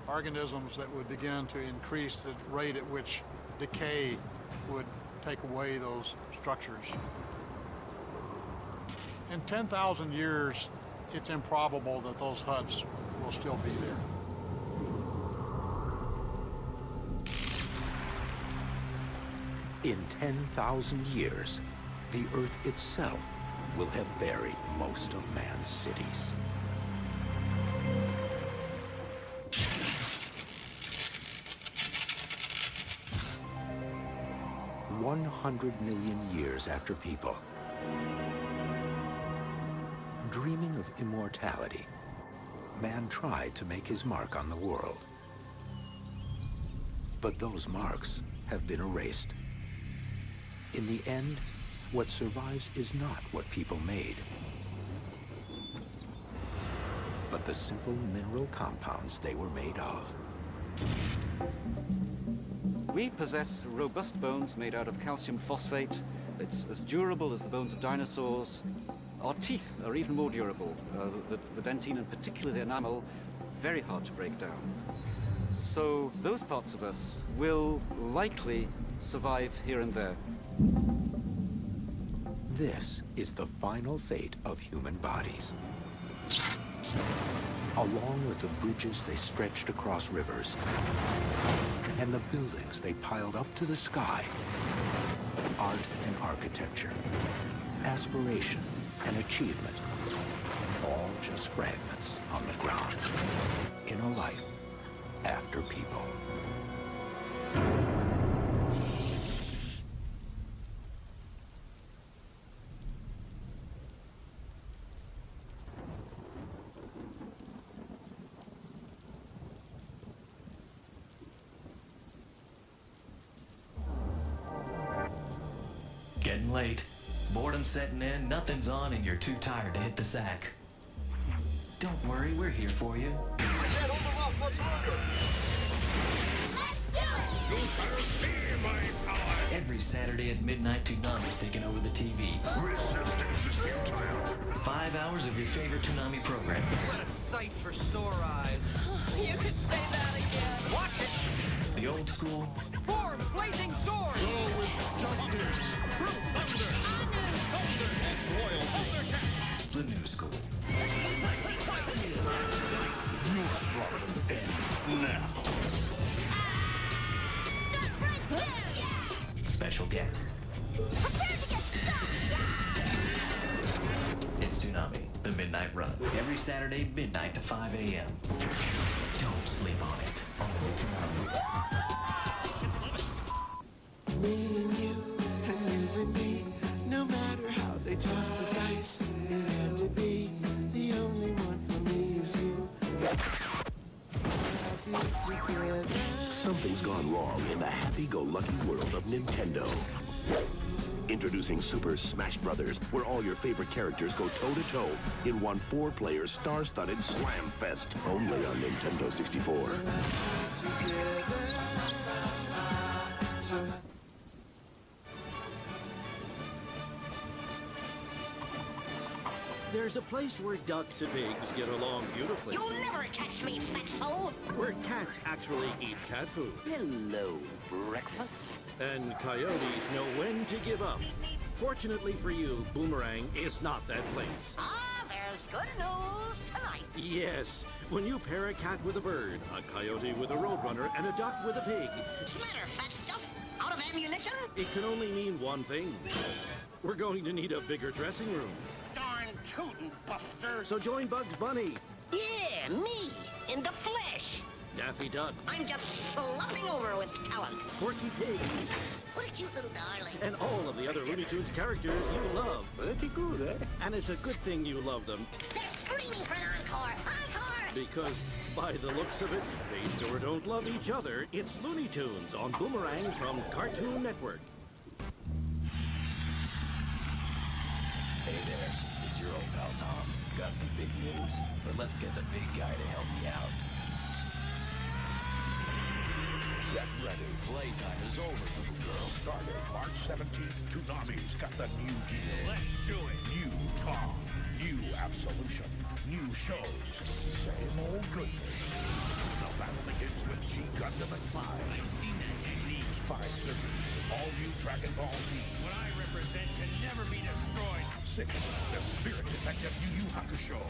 organisms that would begin to increase the rate at which decay would take away those structures. In 10,000 years, it's improbable that those huts will still be there. In 10,000 years, the Earth itself will have buried most of man's cities. $100 million years after people, dreaming of immortality, man tried to make his mark on the world. But those marks have been erased. In the end, what survives is not what people made, but the simple mineral compounds they were made of. We possess robust bones made out of calcium phosphate. It's as durable as the bones of dinosaurs. Our teeth are even more durable. The dentine, and particularly the enamel, very hard to break down. So those parts of us will likely survive here and there. This is the final fate of human bodies. Along with the bridges they stretched across rivers and the buildings they piled up to the sky, art and architecture, aspiration and achievement, all just fragments on the ground in a life after people. Getting late. Boredom setting in, nothing's on, and you're too tired to hit the sack. Don't worry, we're here for you. I can't hold them off much longer. Let's do it! Every Saturday at midnight, Toonami's taking over the TV. Resistance is futile. 5 hours of your favorite Toonami programming. What a sight for sore eyes. You could say that again. Watch it! The old school. For the blazing sword. Go with justice, true thunder, and loyalty. The new school. Your problems end now. Special guest. It's Toonami, the Midnight Run. Every Saturday, midnight to 5 a.m. Don't sleep on it. Only Toonami. Me and you and me, no matter how they toss the dice, it had to be the only one for me is you. Something's gone wrong in the happy-go-lucky world of Nintendo. Introducing Super Smash Bros., where all your favorite characters go toe-to-toe in one 4-player star-studded slam fest, only on Nintendo 64. There's a place where ducks and pigs get along beautifully. You'll never catch me, fatso. Where cats actually eat cat food. Hello, breakfast. And coyotes know when to give up. Fortunately for you, Boomerang is not that place. Ah, there's good news tonight. Yes, when you pair a cat with a bird, a coyote with a roadrunner, and a duck with a pig, Smatter, fat stuff. Out of ammunition? it can only mean one thing. We're going to need a bigger dressing room. Darn tootin' buster. So join Bugs Bunny, Yeah, me, in the flesh. Daffy Duck, I'm just slopping over with talent. Porky Pig, What a cute little darling. and all of the other Looney Tunes characters you love. Pretty good, eh? And it's a good thing you love them. They're screaming for an encore. Encore! Because by the looks of it, they sure don't love each other. It's Looney Tunes on Boomerang from Cartoon Network. Hey there, it's your old pal Tom. Got some big news, but let's get the big guy to help me out. Get ready. Playtime is over, little girl. Starting March 17th, Toonami's got the new deal. Let's do it. New Tom, new Absolution, new shows, same old goodness. The battle begins with G Gundam at 5. I've seen that technique. 5:30, all new Dragon Ball Z. What I represent can never be destroyed. 6, the Spirit Detective Yu Yu Hakusho.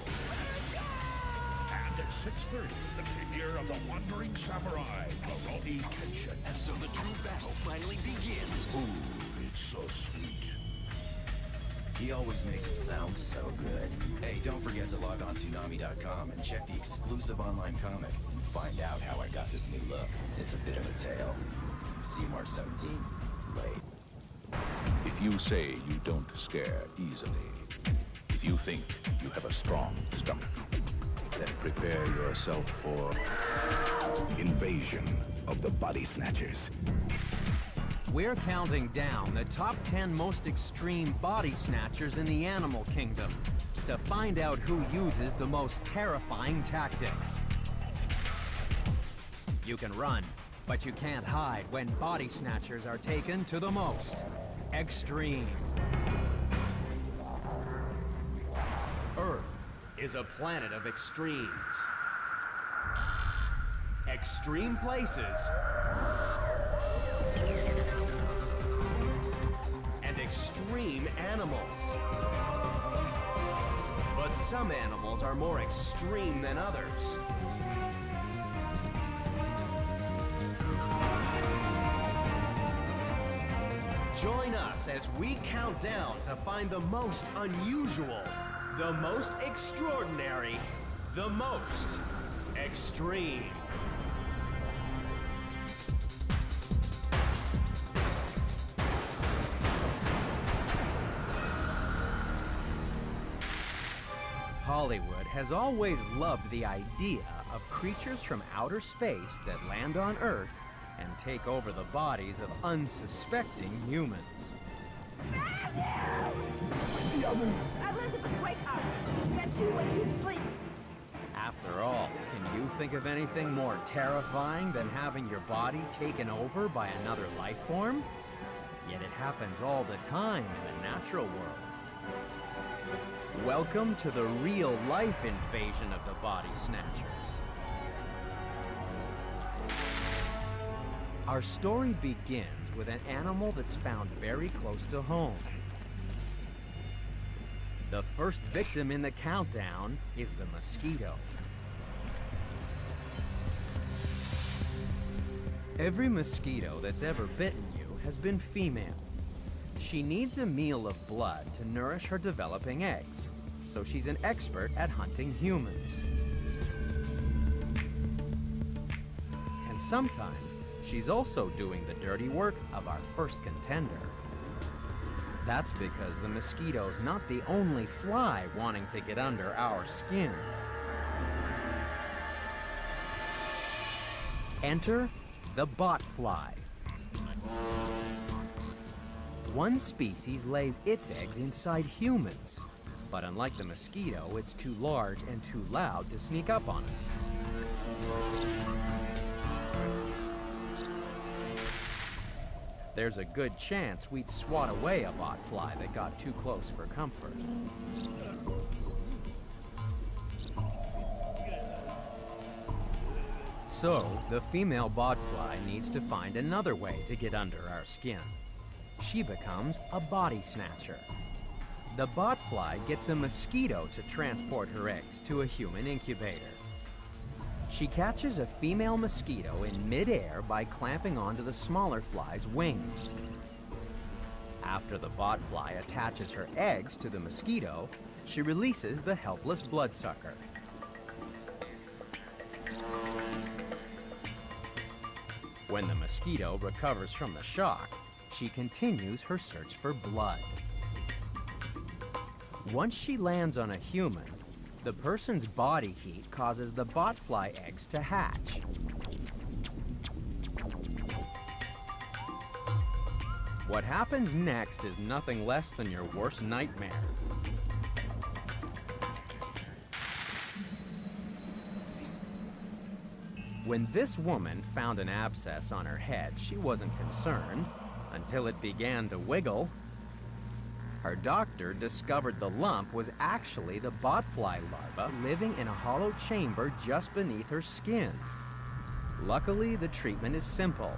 And at 6:30, the premiere of The Wandering Samurai, Rurouni Kenshin. And so the true battle finally begins. Ooh, it's so sweet. He always makes it sound so good. Hey, don't forget to log on to Toonami.com and check the exclusive online comic. Find out how I got this new look. It's a bit of a tale. See you March 17th. Late. If you say you don't scare easily, if you think you have a strong stomach, then prepare yourself for invasion of the Body Snatchers. We're counting down the top 10 most extreme body snatchers in the animal kingdom to find out who uses the most terrifying tactics. You can run, but you can't hide when body snatchers are taken to the most extreme. Earth is a planet of extremes. Extreme places and extreme animals. But some animals are more extreme than others. Join us as we count down to find the most unusual, the most extraordinary, the most extreme. Hollywood has always loved the idea of creatures from outer space that land on Earth and take over the bodies of unsuspecting humans. After all, can you think of anything more terrifying than having your body taken over by another life form? Yet it happens all the time in the natural world. Welcome to the real-life invasion of the Body Snatchers. Our story begins with an animal that's found very close to home. The first victim in the countdown is the mosquito. Every mosquito that's ever bitten you has been female. She needs a meal of blood to nourish her developing eggs, so she's an expert at hunting humans. And sometimes, she's also doing the dirty work of our first contender. That's because the mosquito's not the only fly wanting to get under our skin. Enter the botfly. One species lays its eggs inside humans, but unlike the mosquito, it's too large and too loud to sneak up on us. There's a good chance we'd swat away a botfly that got too close for comfort. So, the female botfly needs to find another way to get under our skin. She becomes a body snatcher. The botfly gets a mosquito to transport her eggs to a human incubator. She catches a female mosquito in midair by clamping onto the smaller fly's wings. After the botfly attaches her eggs to the mosquito, she releases the helpless bloodsucker. When the mosquito recovers from the shock, she continues her search for blood. Once she lands on a human, The person's body heat causes the botfly eggs to hatch. What happens next is nothing less than your worst nightmare. When this woman found an abscess on her head, she wasn't concerned until it began to wiggle. Her doctor discovered the lump was actually the botfly larva living in a hollow chamber just beneath her skin. Luckily, the treatment is simple.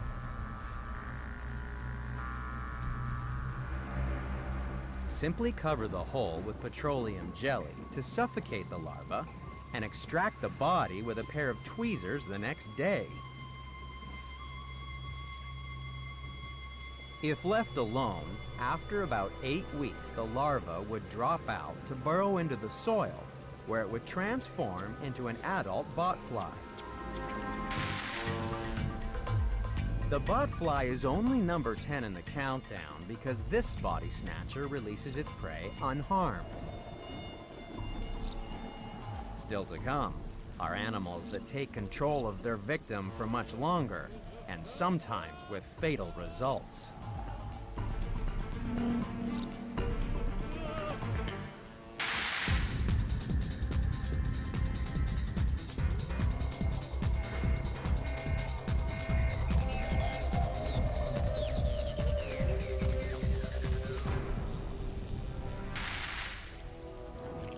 Simply cover the hole with petroleum jelly to suffocate the larva and extract the body with a pair of tweezers the next day. If left alone, after about 8 weeks, the larva would drop out to burrow into the soil, where it would transform into an adult botfly. The botfly is only number 10 in the countdown because this body snatcher releases its prey unharmed. Still to come are animals that take control of their victim for much longer, and sometimes with fatal results.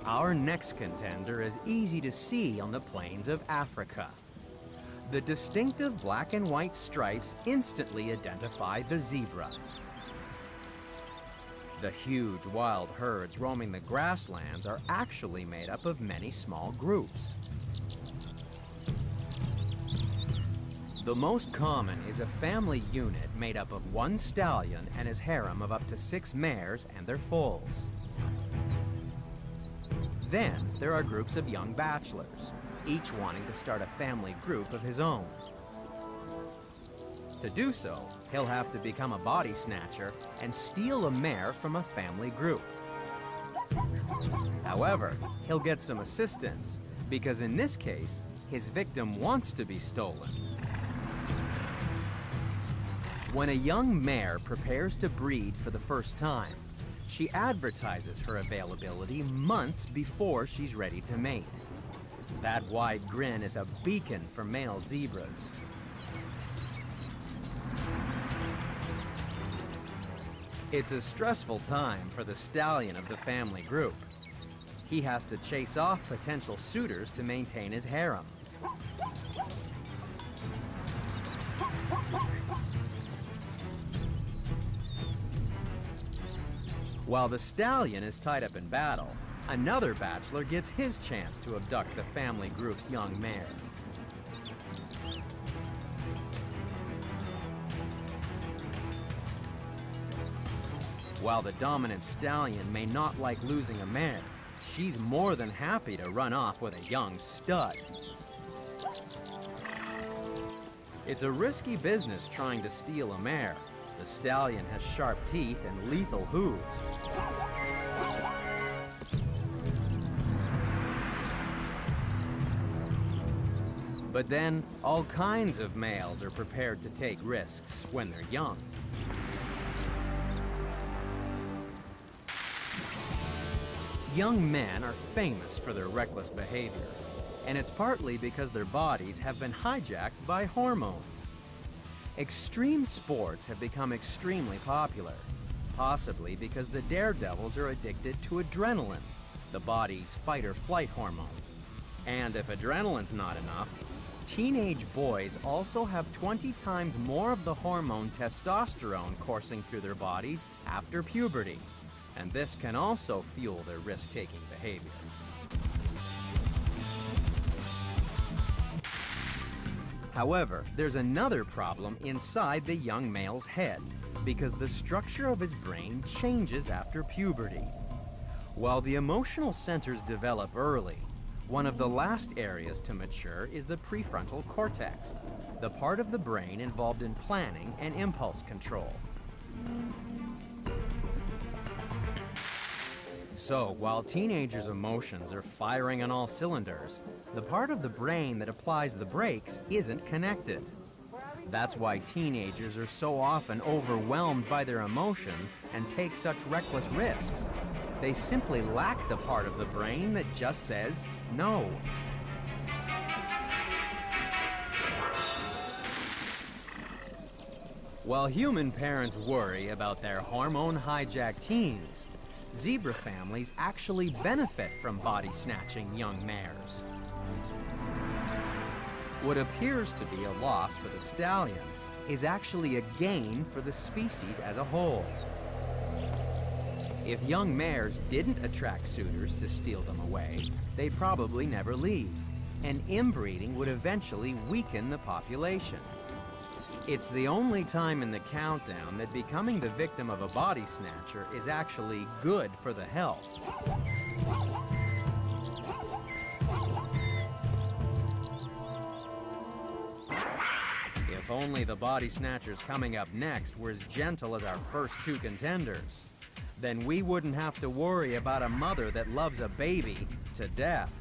Our next contender is easy to see on the plains of Africa. The distinctive black and white stripes instantly identify the zebra. The huge wild herds roaming the grasslands are actually made up of many small groups. The most common is a family unit made up of one stallion and his harem of up to 6 mares and their foals. Then there are groups of young bachelors, each wanting to start a family group of his own. To do so, he'll have to become a body snatcher and steal a mare from a family group. However, he'll get some assistance, because in this case, his victim wants to be stolen. When a young mare prepares to breed for the first time, she advertises her availability months before she's ready to mate. That wide grin is a beacon for male zebras. It's a stressful time for the stallion of the family group. He has to chase off potential suitors to maintain his harem. While the stallion is tied up in battle, another bachelor gets his chance to abduct the family group's young mare. While the dominant stallion may not like losing a mare, she's more than happy to run off with a young stud. It's a risky business trying to steal a mare. The stallion has sharp teeth and lethal hooves. But then, all kinds of males are prepared to take risks when they're young. Young men are famous for their reckless behavior, and it's partly because their bodies have been hijacked by hormones. Extreme sports have become extremely popular, possibly because the daredevils are addicted to adrenaline, the body's fight-or-flight hormone. And if adrenaline's not enough, teenage boys also have 20 times more of the hormone testosterone coursing through their bodies after puberty, and this can also fuel their risk-taking behavior. However, there's another problem inside the young male's head, because the structure of his brain changes after puberty. While the emotional centers develop early, one of the last areas to mature is the prefrontal cortex, the part of the brain involved in planning and impulse control. So, while teenagers' emotions are firing on all cylinders, the part of the brain that applies the brakes isn't connected. That's why teenagers are so often overwhelmed by their emotions and take such reckless risks. They simply lack the part of the brain that just says no. While human parents worry about their hormone-hijacked teens, zebra families actually benefit from body-snatching young mares. What appears to be a loss for the stallion is actually a gain for the species as a whole. If young mares didn't attract suitors to steal them away, they'd probably never leave, and inbreeding would eventually weaken the population. It's the only time in the countdown that becoming the victim of a body snatcher is actually good for the health. If only the body snatchers coming up next were as gentle as our first two contenders, then we wouldn't have to worry about a mother that loves a baby to death.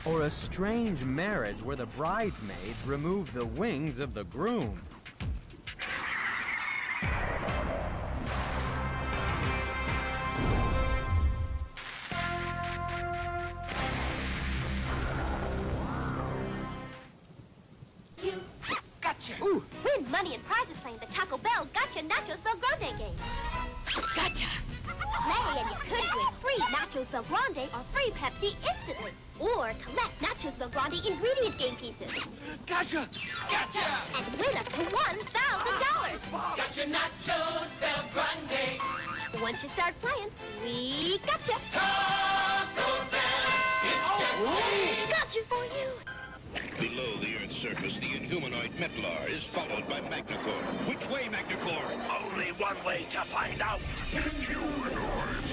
Or a strange marriage where the bridesmaids remove the wings of the groom. Gotcha! Ooh, win money and prizes playing the Taco Bell Gotcha Nachos Bel Grande game. Gotcha! Play and you could win free Nachos Bel Grande or free Pepsi instantly. Or collect Nachos Bel Grande ingredient game pieces. Gotcha! Gotcha! And win up to $1,000. Gotcha Nachos Bel Grande. Once you start playing, we gotcha. Taco Bell, it's just Gotcha for you. Below the Earth's surface, the inhumanoid Metlar is followed by Magnacore. Which way, Magnacore? Only one way to find out. Inhumanoids.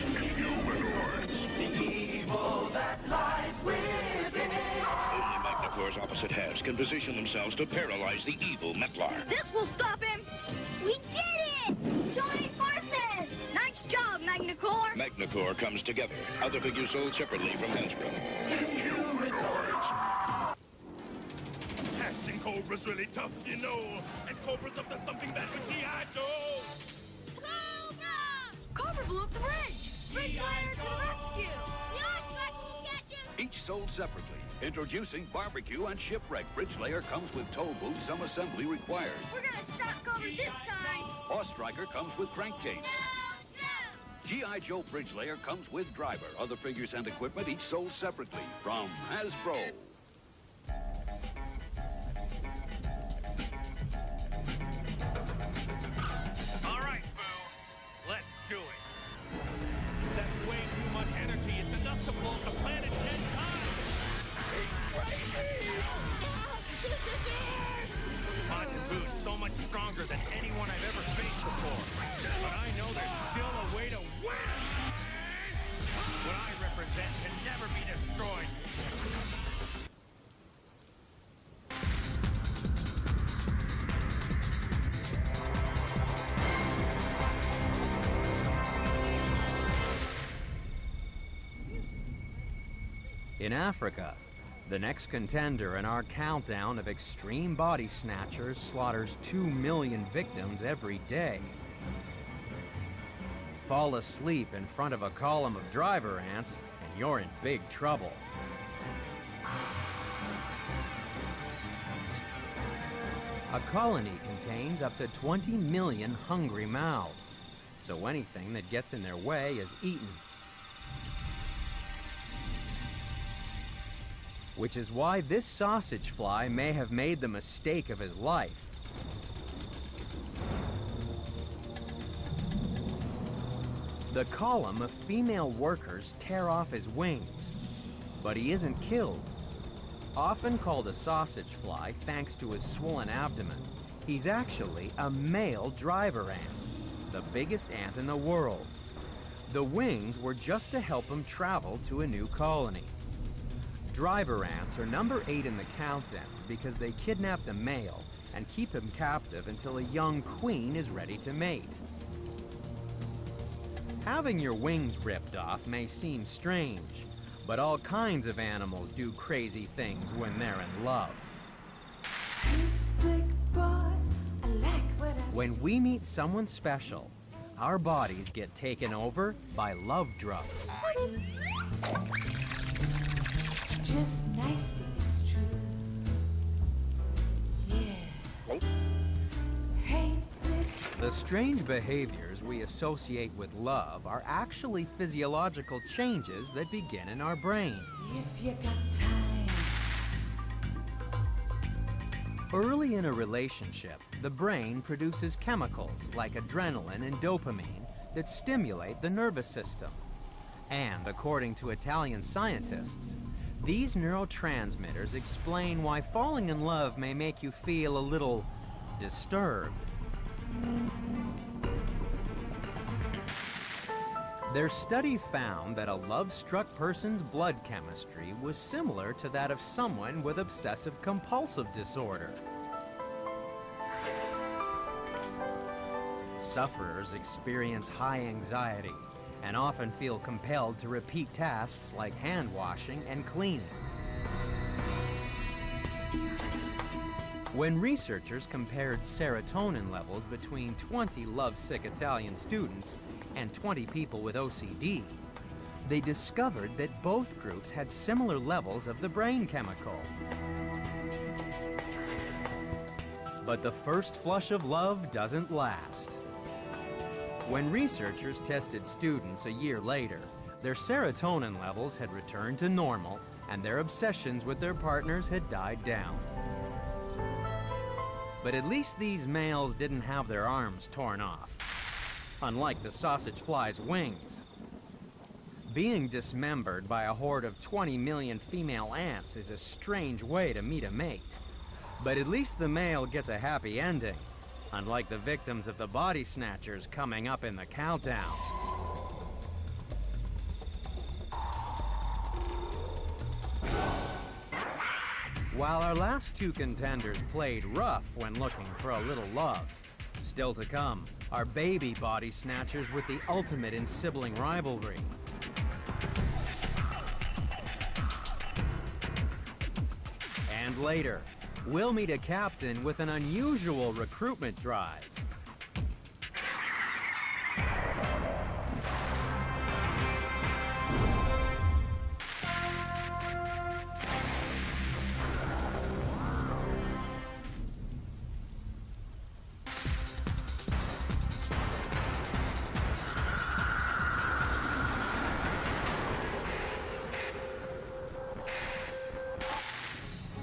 the evil that lies within. Only Magnacore's opposite halves can position themselves to paralyze the evil Metlar. This will stop him. We did it! Join forces! Nice job, Magnacore. Magnacore comes together. Other figures sold separately from Hasbro. Catching Cobra's really tough, you know. And Cobra's up to something bad with G.I. Joe. Cobra blew up the bridge. Bridge Slayer to the rescue. Yes, Max will get you. Each sold separately. Introducing Barbecue and Shipwreck. Bridge Layer comes with tow booth, some assembly required. We're gonna stop Cobra this time. Horse Striker comes with crankcase. G.I. Joe Bridge Layer comes with driver. Other figures and equipment each sold separately from Hasbro. All right, Boo. Let's do it. That's way too much energy. It's enough to blow the planet 10 times. He's crazy! Majin Boo's so much stronger than anyone I've ever faced before. But I know there's still a way to win! What I represent can never be destroyed. In Africa, the next contender in our countdown of extreme body snatchers slaughters 2 million victims every day. Fall asleep in front of a column of driver ants, and you're in big trouble. A colony contains up to 20 million hungry mouths, so anything that gets in their way is eaten. Which is why this sausage fly may have made the mistake of his life. The column of female workers tear off his wings, but he isn't killed. Often called a sausage fly thanks to his swollen abdomen, he's actually a male driver ant, the biggest ant in the world. The wings were just to help him travel to a new colony. Driver ants are number 8 in the countdown because they kidnap the male and keep him captive until a young queen is ready to mate. Having your wings ripped off may seem strange, but all kinds of animals do crazy things when they're in love. When we meet someone special, our bodies get taken over by love drugs. Just nicely, it's true. Yeah. Hey, The strange behaviors we associate with love are actually physiological changes that begin in our brain. if you got time. Early in a relationship, the brain produces chemicals like adrenaline and dopamine that stimulate the nervous system. And according to Italian scientists, these neurotransmitters explain why falling in love may make you feel a little disturbed. Their study found that a love-struck person's blood chemistry was similar to that of someone with obsessive-compulsive disorder. Sufferers experience high anxiety and often feel compelled to repeat tasks like hand washing and cleaning. When researchers compared serotonin levels between 20 lovesick Italian students and 20 people with OCD, they discovered that both groups had similar levels of the brain chemical. But the first flush of love doesn't last. When researchers tested students a year later, their serotonin levels had returned to normal and their obsessions with their partners had died down. But at least these males didn't have their arms torn off, unlike the sausage fly's wings. Being dismembered by a horde of 20 million female ants is a strange way to meet a mate. But at least the male gets a happy ending, unlike the victims of the body snatchers coming up in the countdown. While our last two contenders played rough when looking for a little love, still to come are baby body snatchers with the ultimate in sibling rivalry. And later, we'll meet a captain with an unusual recruitment drive.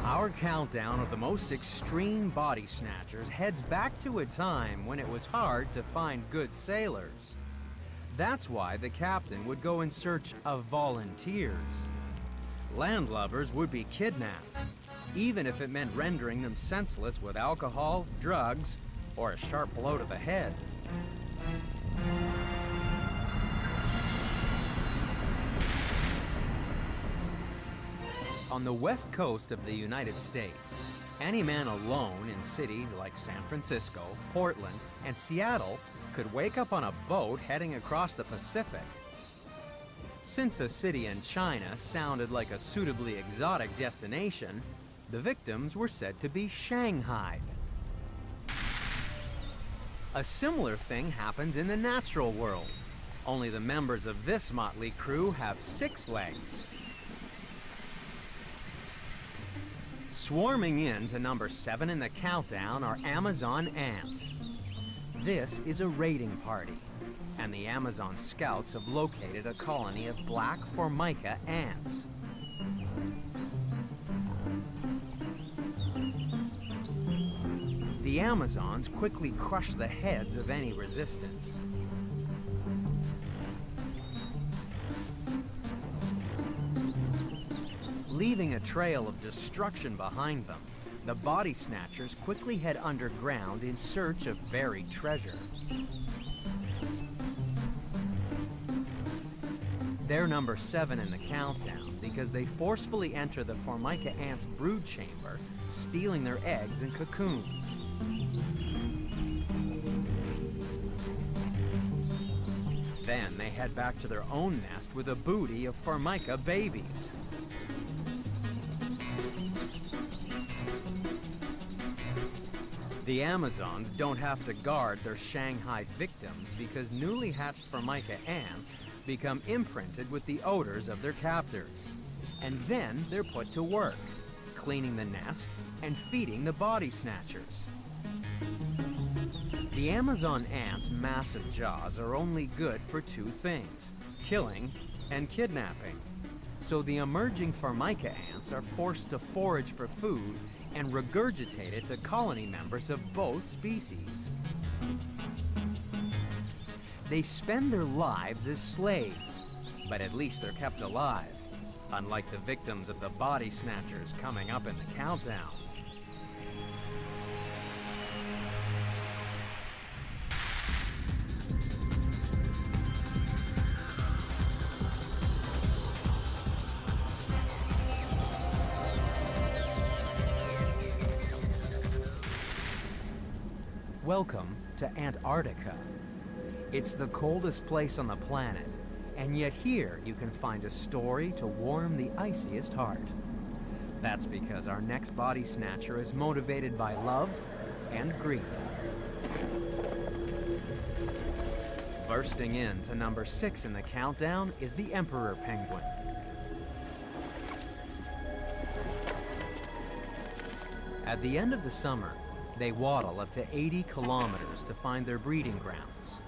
Our countdown of the most extreme body snatchers heads back to a time when it was hard to find good sailors. That's why the captain would go in search of volunteers. Landlubbers would be kidnapped, even if it meant rendering them senseless with alcohol, drugs, or a sharp blow to the head. On the west coast of the United States, any man alone in cities like San Francisco, Portland, and Seattle could wake up on a boat heading across the Pacific. Since a city in China sounded like a suitably exotic destination, the victims were said to be shanghaied. A similar thing happens in the natural world, only the members of this motley crew have 6 legs. Swarming in to number 7 in the countdown are Amazon ants. This is a raiding party, and the Amazon scouts have located a colony of black Formica ants. The Amazons quickly crush the heads of any resistance. Leaving a trail of destruction behind them, the body snatchers quickly head underground in search of buried treasure. They're number 7 in the countdown because they forcefully enter the Formica ants' brood chamber, stealing their eggs and cocoons. Then they head back to their own nest with a booty of Formica babies. The Amazons don't have to guard their Shanghai victims because newly hatched Formica ants become imprinted with the odors of their captors. And then they're put to work, cleaning the nest and feeding the body snatchers. The Amazon ant's massive jaws are only good for two things: killing and kidnapping. So the emerging Formica ants are forced to forage for food and regurgitate it to colony members of both species. They spend their lives as slaves, but at least they're kept alive, unlike the victims of the body snatchers coming up in the countdown. Welcome to Antarctica. It's the coldest place on the planet, and yet here you can find a story to warm the iciest heart. That's because our next body snatcher is motivated by love and grief. Bursting in to number 6 in the countdown is the emperor penguin. At the end of the summer, they waddle up to 80 kilometers to find their breeding grounds.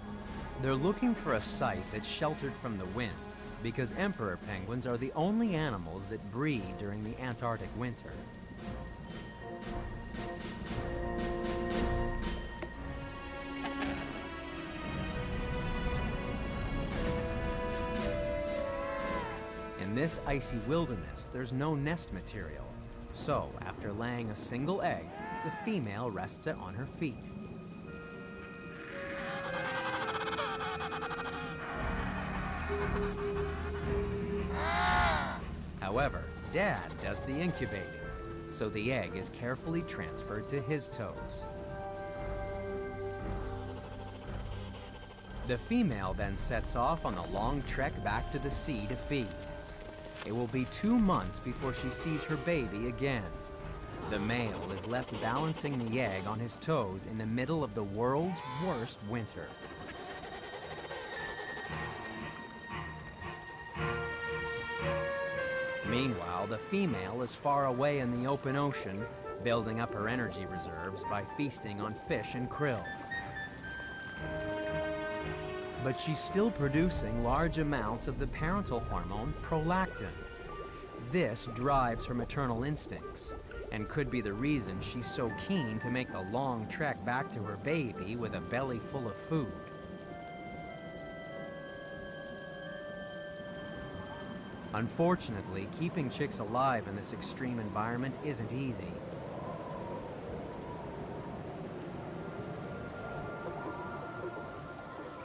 They're looking for a site that's sheltered from the wind, because emperor penguins are the only animals that breed during the Antarctic winter. In this icy wilderness, there's no nest material. So, after laying a single egg, the female rests it on her feet. However, Dad does the incubating, so the egg is carefully transferred to his toes. The female then sets off on a long trek back to the sea to feed. It will be 2 months before she sees her baby again. The male is left balancing the egg on his toes in the middle of the world's worst winter. Meanwhile, the female is far away in the open ocean, building up her energy reserves by feasting on fish and krill. But she's still producing large amounts of the parental hormone prolactin. This drives her maternal instincts, and could be the reason she's so keen to make the long trek back to her baby with a belly full of food. Unfortunately, keeping chicks alive in this extreme environment isn't easy.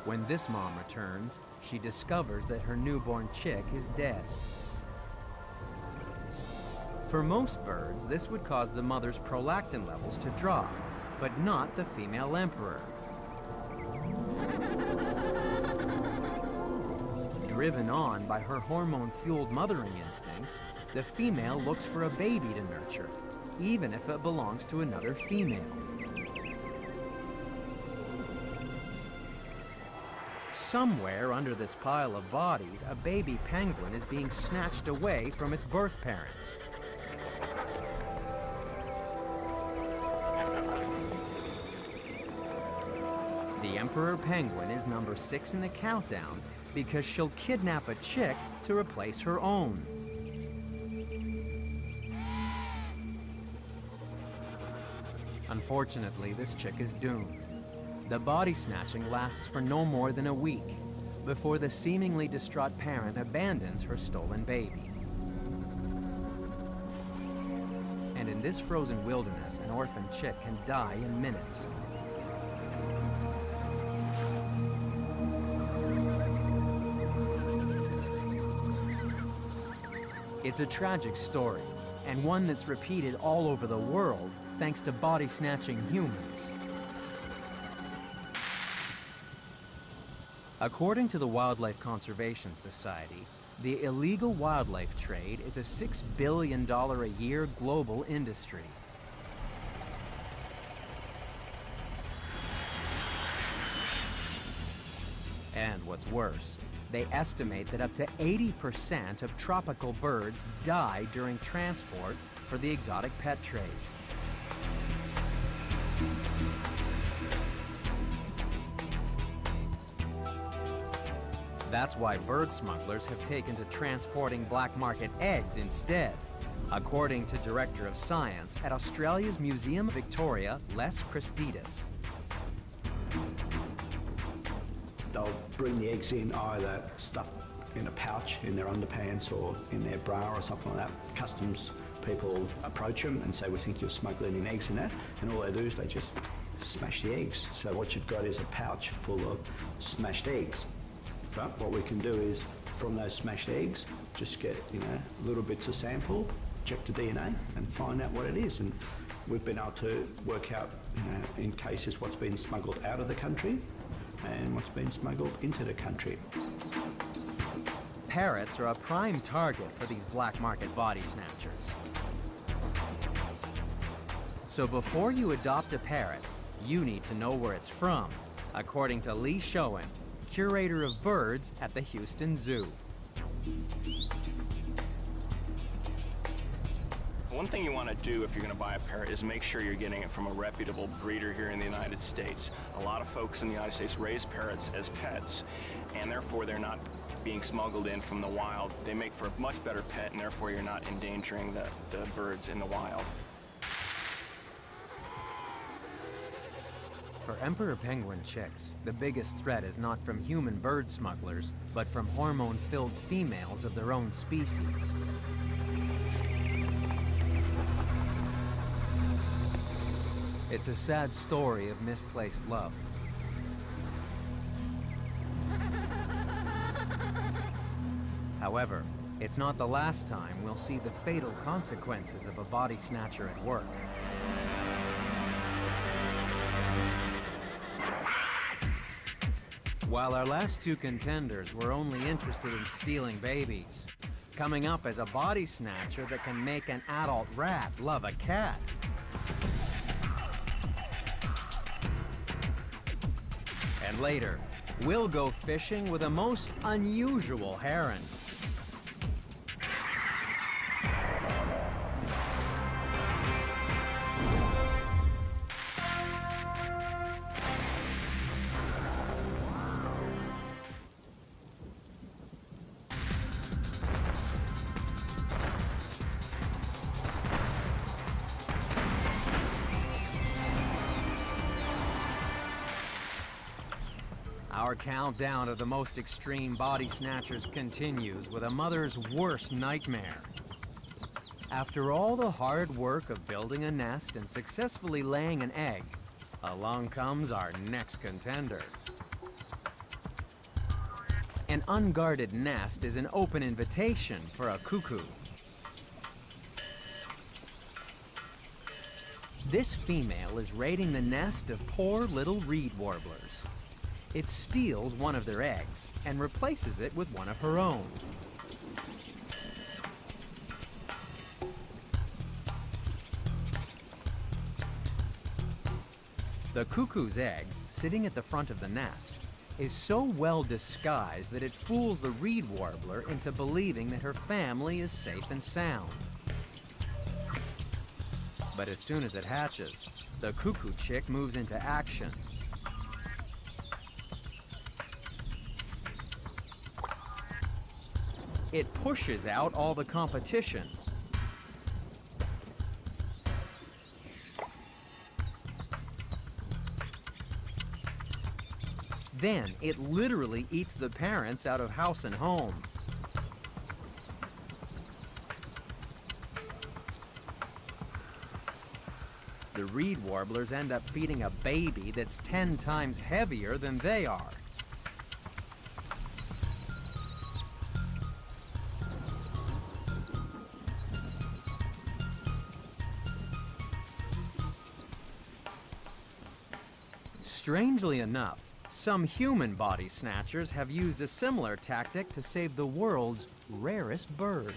When this mom returns, she discovers that her newborn chick is dead. For most birds, this would cause the mother's prolactin levels to drop, but not the female emperor. Driven on by her hormone-fueled mothering instincts, the female looks for a baby to nurture, even if it belongs to another female. Somewhere under this pile of bodies, a baby penguin is being snatched away from its birth parents. The emperor penguin is number 6 in the countdown because she'll kidnap a chick to replace her own. Unfortunately, this chick is doomed. The body snatching lasts for no more than a week before the seemingly distraught parent abandons her stolen baby. And in this frozen wilderness, an orphan chick can die in minutes. It's a tragic story, and one that's repeated all over the world thanks to body-snatching humans. According to the Wildlife Conservation Society, the illegal wildlife trade is a $6 billion a year global industry. And what's worse, they estimate that up to 80% of tropical birds die during transport for the exotic pet trade. That's why bird smugglers have taken to transporting black market eggs instead, according to Director of Science at Australia's Museum of Victoria, Les Christidis. They'll bring the eggs in either stuffed in a pouch in their underpants or in their bra or something like that. Customs people approach them and say, we think you're smuggling in eggs in that, and all they do is they just smash the eggs. So what you've got is a pouch full of smashed eggs. But what we can do is, from those smashed eggs, just get, little bits of sample, check the DNA, and find out what it is. And we've been able to work out, in cases, what's been smuggled out of the country and what's been smuggled into the country. Parrots are a prime target for these black market body snatchers. So before you adopt a parrot, you need to know where it's from, according to Lee Schoen, curator of birds at the Houston Zoo. One thing you want to do if you're going to buy a parrot is make sure you're getting it from a reputable breeder here in the United States. A lot of folks in the United States raise parrots as pets, and therefore they're not being smuggled in from the wild. They make for a much better pet, and therefore you're not endangering the birds in the wild. For emperor penguin chicks, the biggest threat is not from human bird smugglers, but from hormone-filled females of their own species. It's a sad story of misplaced love. However, it's not the last time we'll see the fatal consequences of a body snatcher at work. While our last two contenders were only interested in stealing babies, coming up is a body snatcher that can make an adult rat love a cat. And later, we'll go fishing with a most unusual heron. Our countdown of the most extreme body snatchers continues with a mother's worst nightmare. After all the hard work of building a nest and successfully laying an egg, along comes our next contender. An unguarded nest is an open invitation for a cuckoo. This female is raiding the nest of poor little reed warblers. It steals one of their eggs and replaces it with one of her own. The cuckoo's egg, sitting at the front of the nest, is so well disguised that it fools the reed warbler into believing that her family is safe and sound. But as soon as it hatches, the cuckoo chick moves into action. It pushes out all the competition. Then it literally eats the parents out of house and home. The reed warblers end up feeding a baby that's 10 times heavier than they are. Strangely enough, some human body snatchers have used a similar tactic to save the world's rarest bird.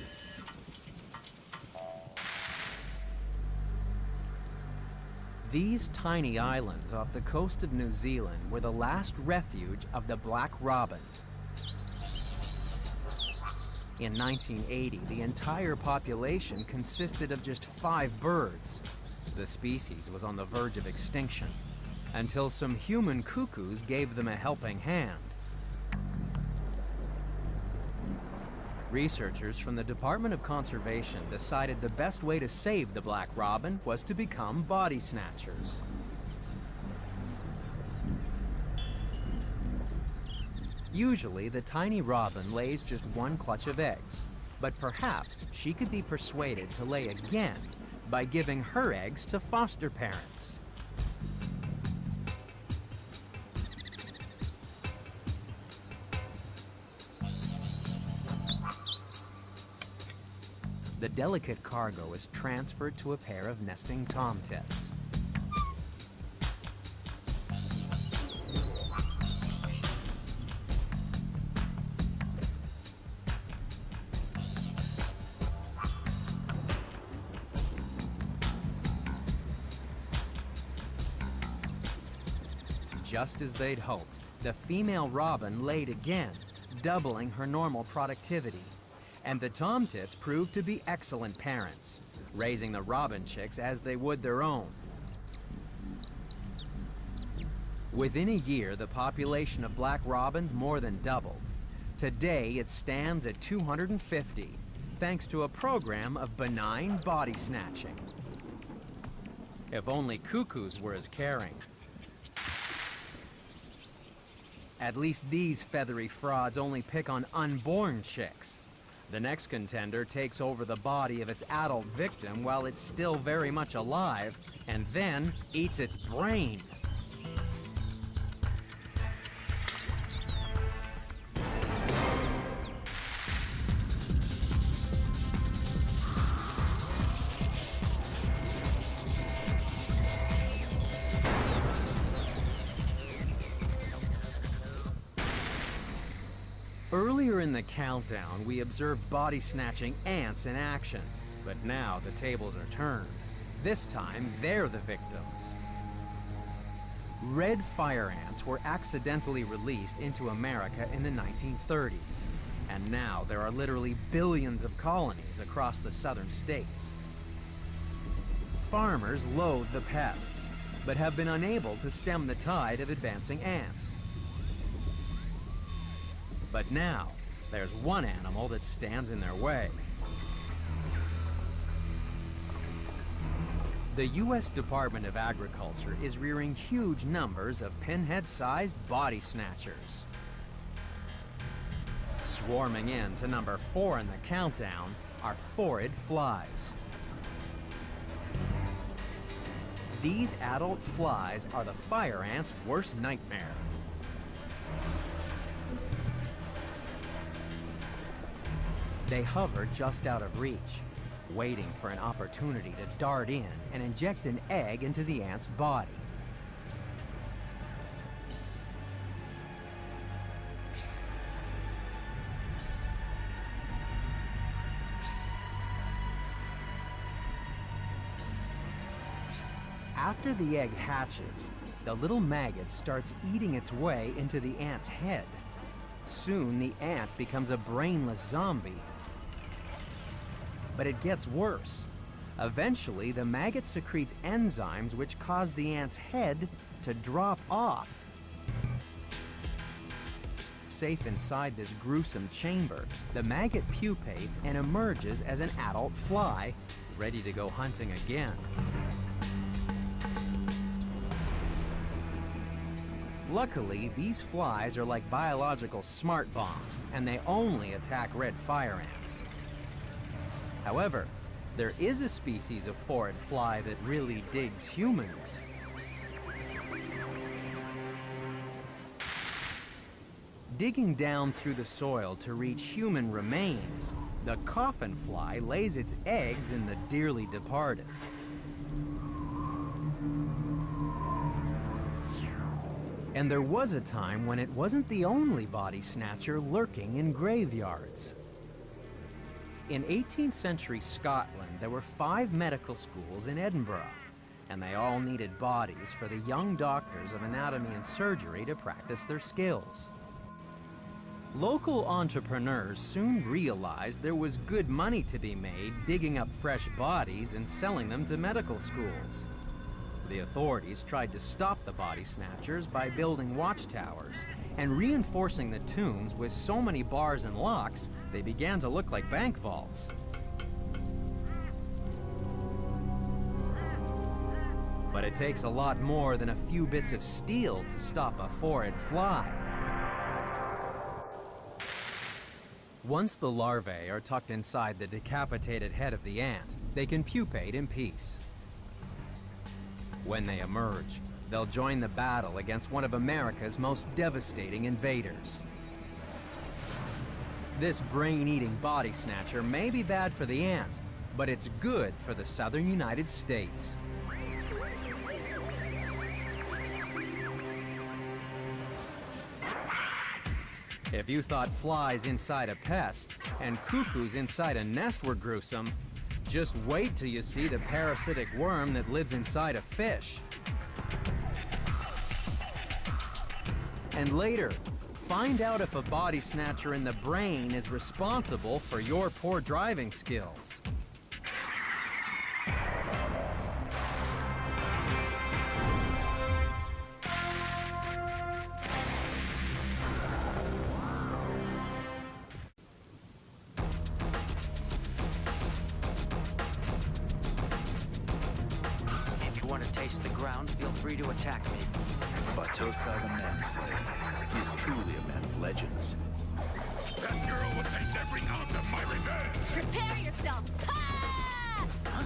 These tiny islands off the coast of New Zealand were the last refuge of the black robin. In 1980, the entire population consisted of just 5 birds. The species was on the verge of extinction, until some human cuckoos gave them a helping hand. Researchers from the Department of Conservation decided the best way to save the black robin was to become body snatchers. Usually, the tiny robin lays just 1 clutch of eggs, but perhaps she could be persuaded to lay again by giving her eggs to foster parents. The delicate cargo is transferred to a pair of nesting tomtits. Just as they'd hoped, the female robin laid again, doubling her normal productivity. And the tomtits proved to be excellent parents, raising the robin chicks as they would their own. Within a year, the population of black robins more than doubled. Today, it stands at 250, thanks to a program of benign body snatching. If only cuckoos were as caring. At least these feathery frauds only pick on unborn chicks. The next contender takes over the body of its adult victim while it's still very much alive, and then eats its brain. Earlier in the countdown, we observed body-snatching ants in action, but now the tables are turned. This time, they're the victims. Red fire ants were accidentally released into America in the 1930s, and now there are literally billions of colonies across the southern states. Farmers loathe the pests, but have been unable to stem the tide of advancing ants. But now, there's one animal that stands in their way. The U.S. Department of Agriculture is rearing huge numbers of pinhead-sized body snatchers. Swarming in to number 4 in the countdown are phorid flies. These adult flies are the fire ant's worst nightmare. They hover just out of reach, waiting for an opportunity to dart in and inject an egg into the ant's body. After the egg hatches, the little maggot starts eating its way into the ant's head. Soon, the ant becomes a brainless zombie. But it gets worse. Eventually, the maggot secretes enzymes which cause the ant's head to drop off. Safe inside this gruesome chamber, the maggot pupates and emerges as an adult fly, ready to go hunting again. Luckily, these flies are like biological smart bombs, and they only attack red fire ants. However, there is a species of phorid fly that really digs humans. Digging down through the soil to reach human remains, the coffin fly lays its eggs in the dearly departed. And there was a time when it wasn't the only body snatcher lurking in graveyards. In 18th century Scotland, there were 5 medical schools in Edinburgh, and they all needed bodies for the young doctors of anatomy and surgery to practice their skills. Local entrepreneurs soon realized there was good money to be made digging up fresh bodies and selling them to medical schools. The authorities tried to stop the body snatchers by building watchtowers and reinforcing the tombs with so many bars and locks they began to look like bank vaults. But it takes a lot more than a few bits of steel to stop a four-eyed fly. Once the larvae are tucked inside the decapitated head of the ant, they can pupate in peace. When they emerge, they'll join the battle against one of America's most devastating invaders. This brain-eating body snatcher may be bad for the ant, but it's good for the southern United States. If you thought flies inside a pest and cuckoos inside a nest were gruesome, just wait till you see the parasitic worm that lives inside a fish. And later, find out if a body snatcher in the brain is responsible for your poor driving skills. Free to attack me. Batosa the Manslayer. He's truly a man of legends. That girl will taste every ounce of my revenge! Prepare yourself! Ha! Huh?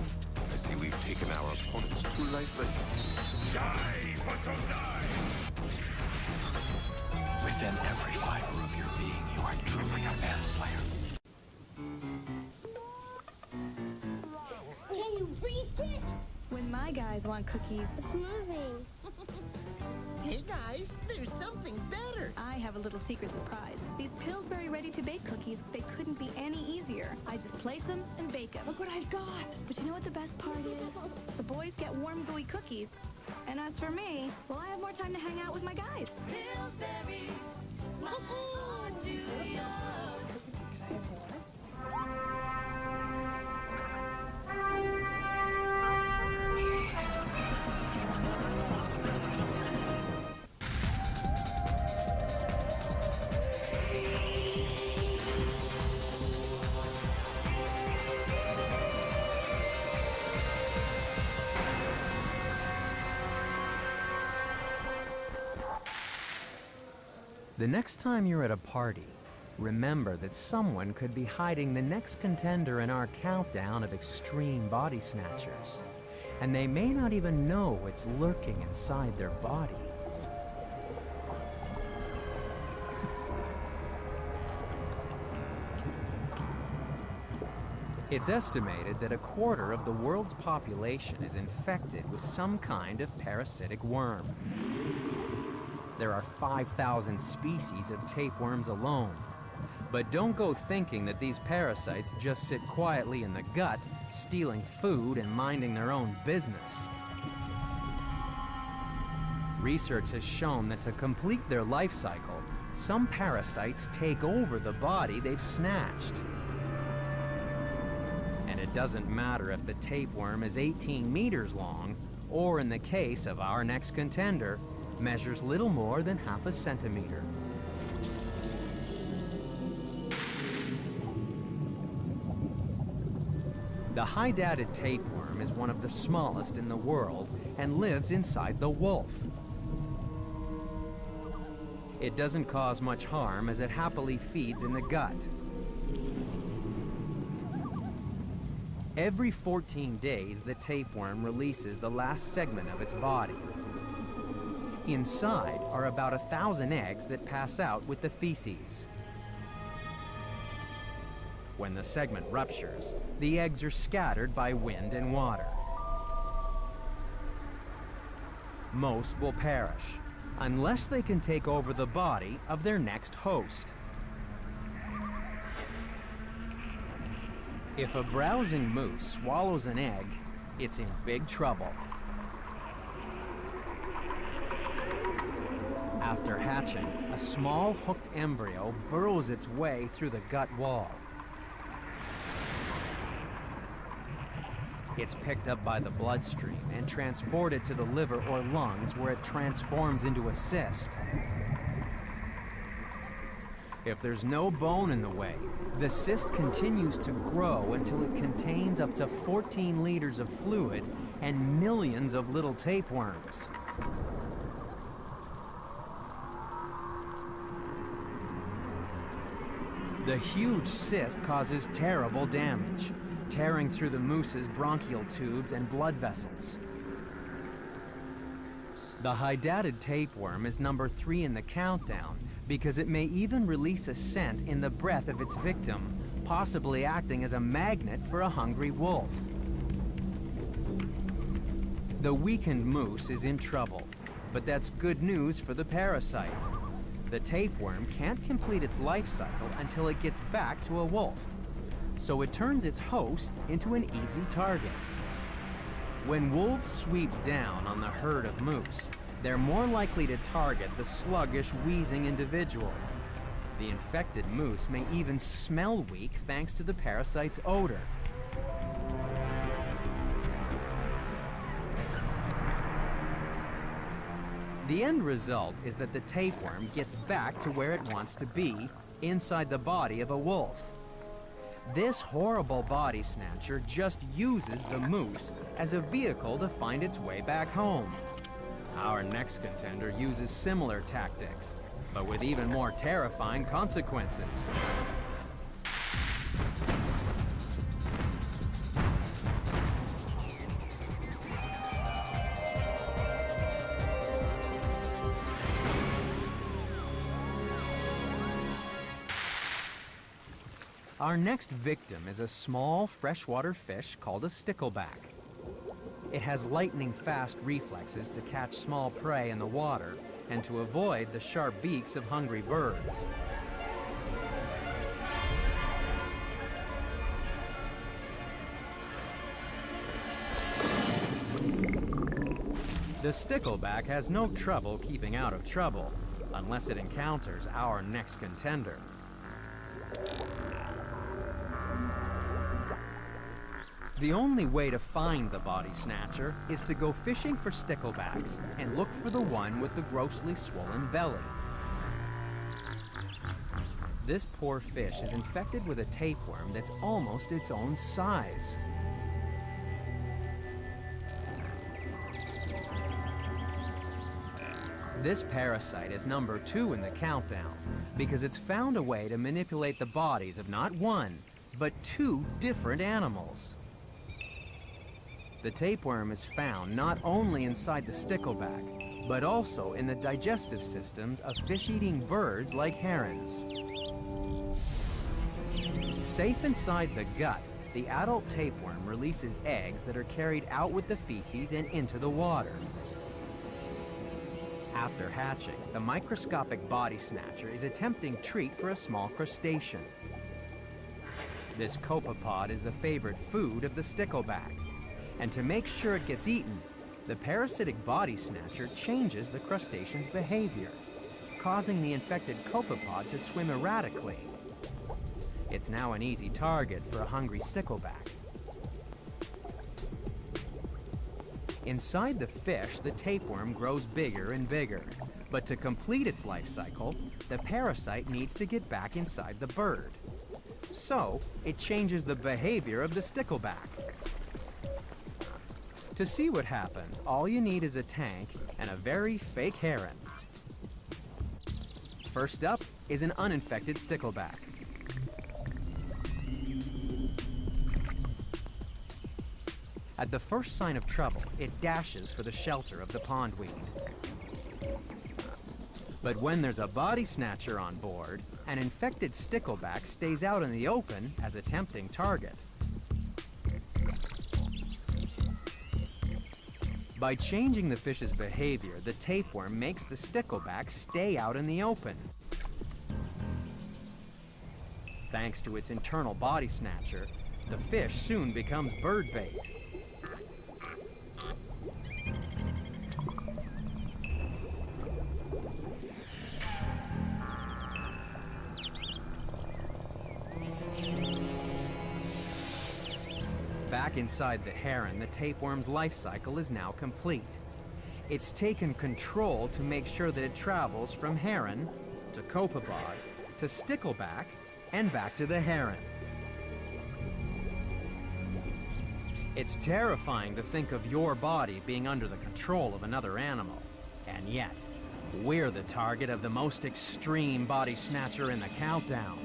I see we've taken our opponents too lightly. Die, Batosa! Within every fiber of your being, you are truly a manslayer. Can you reach it? When my guys want cookies, It's moving. Hey guys, there's something better. I have a little secret surprise. These Pillsbury ready-to-bake cookies, they couldn't be any easier. I just place them and bake them. Look what I've got. But you know what the best part is? The boys get warm, gooey cookies. And as for me, well, I have more time to hang out with my guys. Pillsbury, my heart to yours. The next time you're at a party, remember that someone could be hiding the next contender in our countdown of extreme body snatchers. And they may not even know it's lurking inside their body. It's estimated that 1/4 of the world's population is infected with some kind of parasitic worm. There are 5,000 species of tapeworms alone. But don't go thinking that these parasites just sit quietly in the gut, stealing food and minding their own business. Research has shown that to complete their life cycle, some parasites take over the body they've snatched. And it doesn't matter if the tapeworm is 18 meters long, or in the case of our next contender, measures little more than half a centimeter. The hydatid tapeworm is one of the smallest in the world and lives inside the wolf. It doesn't cause much harm as it happily feeds in the gut. Every 14 days, the tapeworm releases the last segment of its body. Inside are about 1,000 eggs that pass out with the feces. When the segment ruptures, the eggs are scattered by wind and water. Most will perish. unless they can take over the body of their next host. If a browsing moose swallows an egg, it's in big trouble. After hatching, a small hooked embryo burrows its way through the gut wall. It's picked up by the bloodstream and transported to the liver or lungs, where it transforms into a cyst. If there's no bone in the way, the cyst continues to grow until it contains up to 14 liters of fluid and millions of little tapeworms. The huge cyst causes terrible damage, tearing through the moose's bronchial tubes and blood vessels. The hydatid tapeworm is number 3 in the countdown because it may even release a scent in the breath of its victim, possibly acting as a magnet for a hungry wolf. The weakened moose is in trouble, but that's good news for the parasite. The tapeworm can't complete its life cycle until it gets back to a wolf, so it turns its host into an easy target. When wolves sweep down on the herd of moose, they're more likely to target the sluggish, wheezing individual. The infected moose may even smell weak thanks to the parasite's odor. The end result is that the tapeworm gets back to where it wants to be, inside the body of a wolf. This horrible body snatcher just uses the moose as a vehicle to find its way back home. Our next contender uses similar tactics, but with even more terrifying consequences. Our next victim is a small freshwater fish called a stickleback. It has lightning-fast reflexes to catch small prey in the water and to avoid the sharp beaks of hungry birds. The stickleback has no trouble keeping out of trouble, unless it encounters our next contender. The only way to find the body snatcher is to go fishing for sticklebacks and look for the one with the grossly swollen belly. This poor fish is infected with a tapeworm that's almost its own size. This parasite is number 2 in the countdown because it's found a way to manipulate the bodies of not one, but 2 different animals. The tapeworm is found not only inside the stickleback, but also in the digestive systems of fish-eating birds like herons. Safe inside the gut, the adult tapeworm releases eggs that are carried out with the feces and into the water. After hatching, the microscopic body snatcher is a tempting treat for a small crustacean. This copepod is the favorite food of the stickleback. And to make sure it gets eaten, the parasitic body snatcher changes the crustacean's behavior, causing the infected copepod to swim erratically. It's now an easy target for a hungry stickleback. Inside the fish, the tapeworm grows bigger and bigger, but to complete its life cycle, the parasite needs to get back inside the bird. So, it changes the behavior of the stickleback. To see what happens, all you need is a tank and a very fake heron. First up is an uninfected stickleback. At the first sign of trouble, it dashes for the shelter of the pondweed. But when there's a body snatcher on board, an infected stickleback stays out in the open as a tempting target. By changing the fish's behavior, the tapeworm makes the stickleback stay out in the open. Thanks to its internal body snatcher, the fish soon becomes bird bait. Back inside the heron, the tapeworm's life cycle is now complete. It's taken control to make sure that it travels from heron to copepod to stickleback and back to the heron. It's terrifying to think of your body being under the control of another animal. And yet, we're the target of the most extreme body snatcher in the countdown.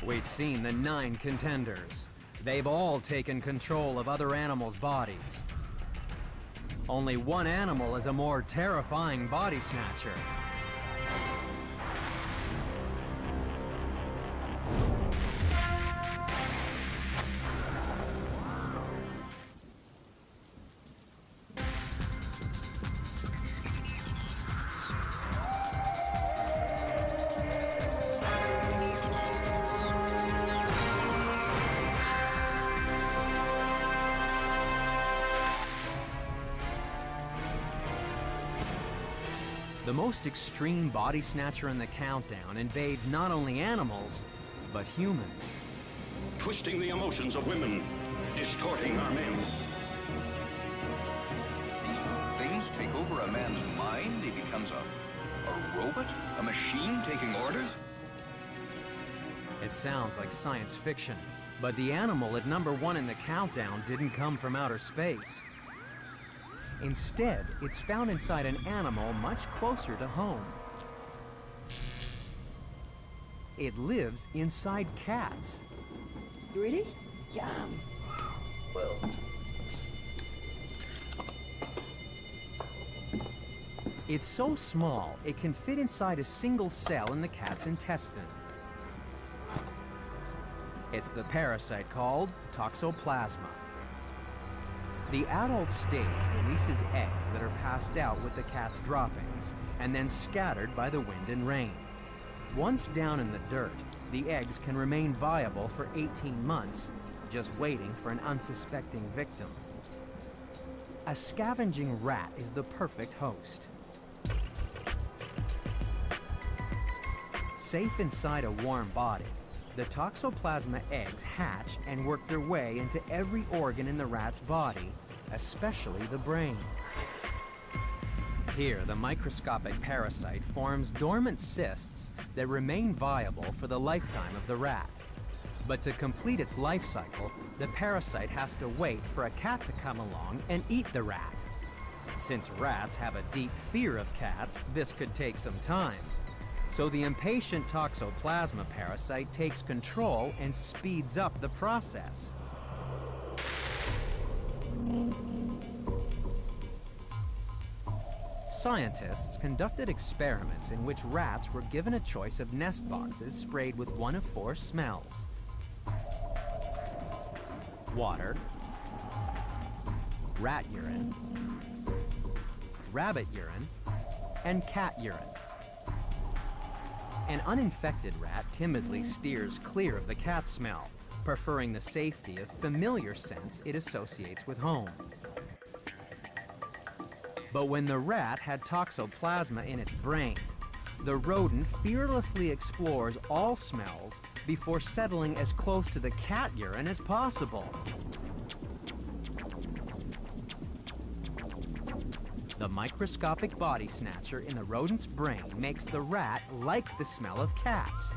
We've seen the 9 contenders. They've all taken control of other animals' bodies. Only one animal is a more terrifying body snatcher. The most extreme body snatcher in the countdown invades not only animals, but humans. Twisting the emotions of women, distorting our men. These things take over a man's mind. He becomes a robot? A machine taking orders? It sounds like science fiction, but the animal at #1 in the countdown didn't come from outer space. Instead, it's found inside an animal much closer to home. It lives inside cats. You ready? Yum. Whoa. It's so small, it can fit inside a single cell in the cat's intestine. It's the parasite called toxoplasma. The adult stage releases eggs that are passed out with the cat's droppings and then scattered by the wind and rain. Once down in the dirt, the eggs can remain viable for 18 months, just waiting for an unsuspecting victim. A scavenging rat is the perfect host. Safe inside a warm body, the toxoplasma eggs hatch and work their way into every organ in the rat's body, especially the brain. Here, the microscopic parasite forms dormant cysts that remain viable for the lifetime of the rat. But to complete its life cycle, the parasite has to wait for a cat to come along and eat the rat. Since rats have a deep fear of cats, this could take some time. So the impatient toxoplasma parasite takes control and speeds up the process. Scientists conducted experiments in which rats were given a choice of nest boxes sprayed with one of 4 smells: water, rat urine, rabbit urine, and cat urine. An uninfected rat timidly steers clear of the cat smell, preferring the safety of familiar scents it associates with home. But when the rat had toxoplasma in its brain, the rodent fearlessly explores all smells before settling as close to the cat urine as possible. The microscopic body snatcher in the rodent's brain makes the rat like the smell of cats.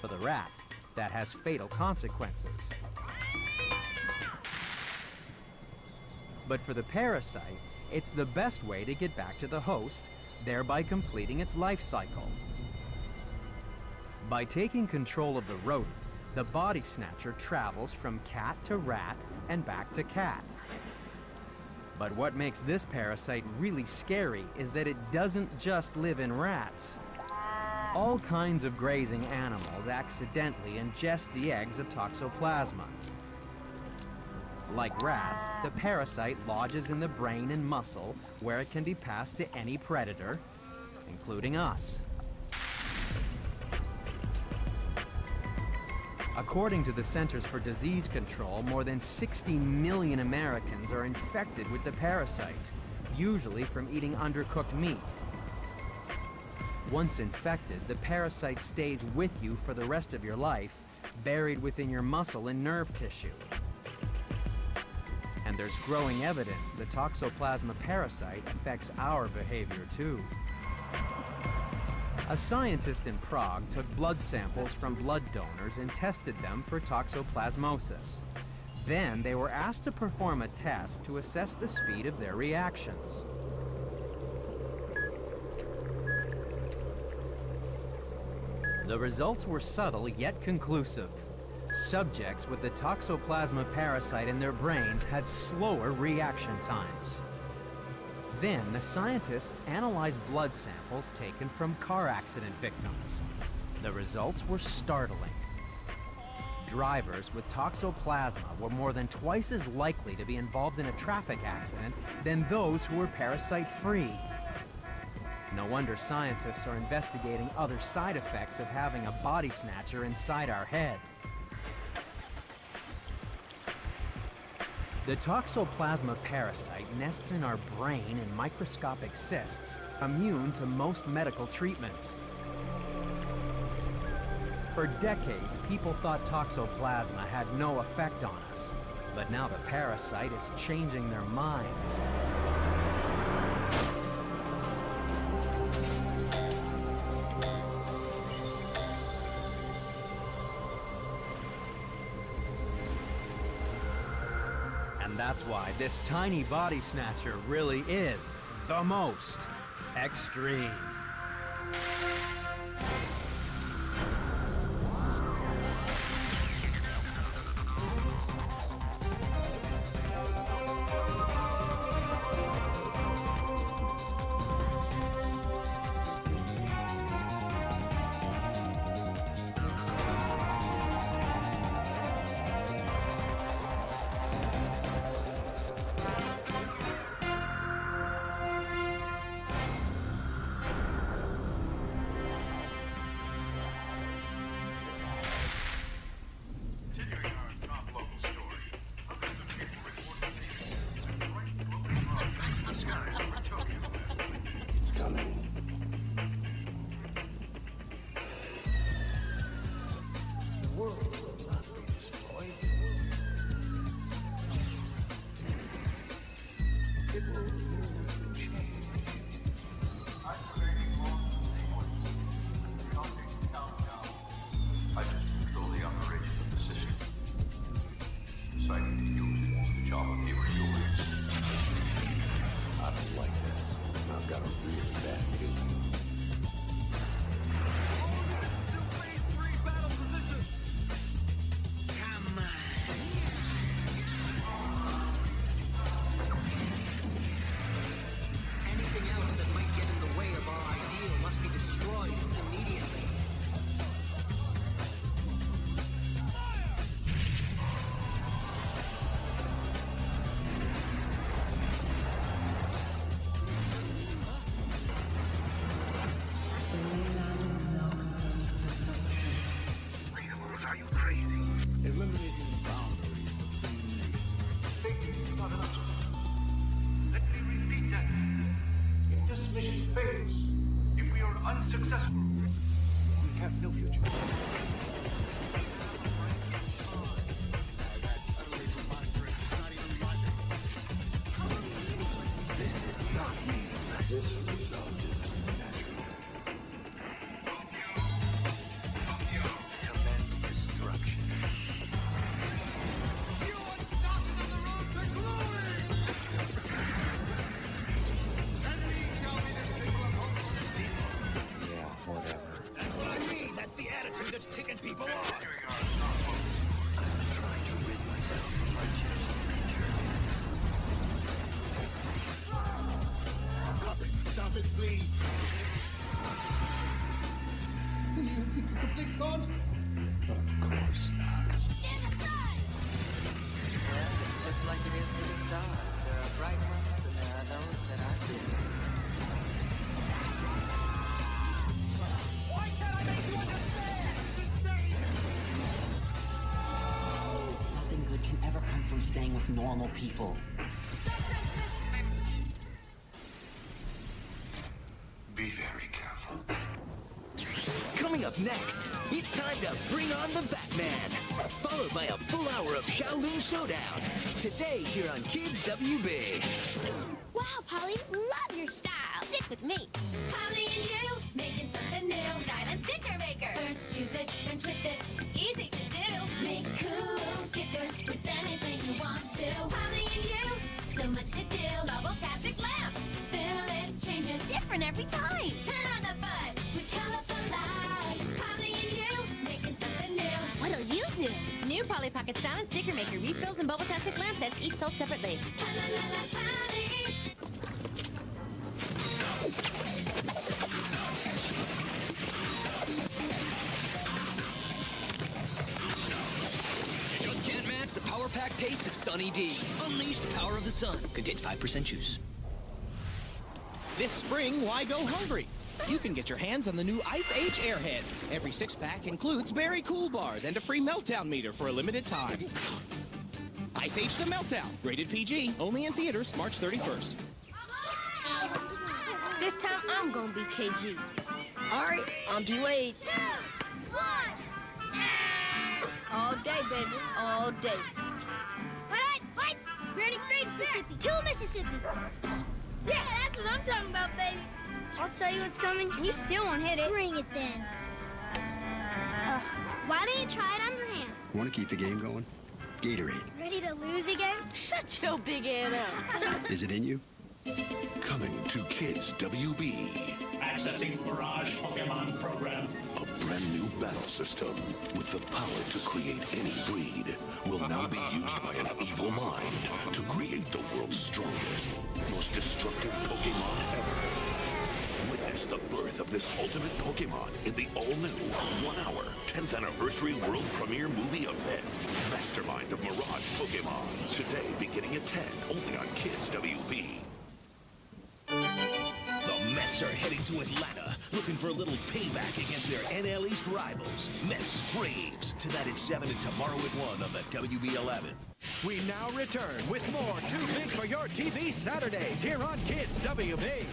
For the rat, that has fatal consequences. But for the parasite, it's the best way to get back to the host, thereby completing its life cycle. By taking control of the rodent, the body snatcher travels from cat to rat and back to cat. But what makes this parasite really scary is that it doesn't just live in rats. All kinds of grazing animals accidentally ingest the eggs of Toxoplasma. Like rats, the parasite lodges in the brain and muscle, where it can be passed to any predator, including us. According to the Centers for Disease Control, more than 60 million Americans are infected with the parasite, usually from eating undercooked meat. Once infected, the parasite stays with you for the rest of your life, buried within your muscle and nerve tissue. And there's growing evidence the Toxoplasma parasite affects our behavior too. A scientist in Prague took blood samples from blood donors and tested them for toxoplasmosis. Then they were asked to perform a test to assess the speed of their reactions. The results were subtle yet conclusive. Subjects with the Toxoplasma parasite in their brains had slower reaction times. Then, the scientists analyzed blood samples taken from car accident victims. The results were startling. Drivers with Toxoplasma were more than twice as likely to be involved in a traffic accident than those who were parasite-free. No wonder scientists are investigating other side effects of having a body snatcher inside our head. The Toxoplasma parasite nests in our brain in microscopic cysts, immune to most medical treatments. For decades, people thought Toxoplasma had no effect on us, but now the parasite is changing their minds. And that's why this tiny body snatcher really is the most extreme. Unsuccessful. We have no future. This is not meaningless. This result is natural. Commence destruction. You are stopping on the road to glory! Enemies shall be the symbol of hope for the people. Yeah, whatever. That's what I mean. That's the attitude that's ticking people off. I'm trying to rid myself of my genetic nature. Stop it, please. So you think you complete God? Of course not. Well, it's just like it is with the stars. There are bright ones and there are those that are dim. Why can't I make you understand? It's insane! Nothing good can ever come from staying with normal people. Be very careful. Coming up next, it's time to bring on the Batman, followed by a full hour of Shaolin Showdown. Today here on Kids WB. Wow, Polly, love your style. Stick with me. Polly and you, making something new. Style and sticker maker. First choose it, then twist it. Easy to do. Make cool stickers with anything you want to. Polly and you, so much to do. Bubble-tastic lamp. Fill it, change it. Different every time. Turn on the bud with colorful lights. Polly and you, making something new. What'll you do? New Polly Pocket Style and Sticker Maker. Refills and bubble-tastic lamp sets, each sold separately. La la la la, Polly. You just can't match the power-packed taste of Sunny D. Unleash the power of the sun. Contains 5% juice. This spring, why go hungry? You can get your hands on the new Ice Age Airheads. Every six-pack includes berry cool bars and a free meltdown meter for a limited time. Ice Age the Meltdown, rated PG, only in theaters March 31st. This time I'm gonna be KG. All right, I'm D-Wade. All day, baby, all day. What? We're in Mississippi. To Mississippi. Yeah, that's what I'm talking about, baby. I'll tell you what's coming, and you still won't hit it. Bring it then. Why don't you try it underhand? Want to keep the game going? Gatorade. Ready to lose again? Shut your big head up. Is it in you? Coming to Kids WB. Accessing Mirage Pokemon program. A brand new battle system with the power to create any breed will now be used by an evil mind to create the world's strongest, most destructive Pokemon ever. Witness the birth of this ultimate Pokemon in the all-new 1 hour 10th anniversary world premiere movie event. Mastermind of Mirage Pokemon. Today beginning at 10, only on Kids WB. The Mets are heading to Atlanta, looking for a little payback against their NL East rivals, Mets Braves. Tonight at 7 and tomorrow at 1 on the WB 11. We now return with more Too Big for Your TV Saturdays here on Kids WB.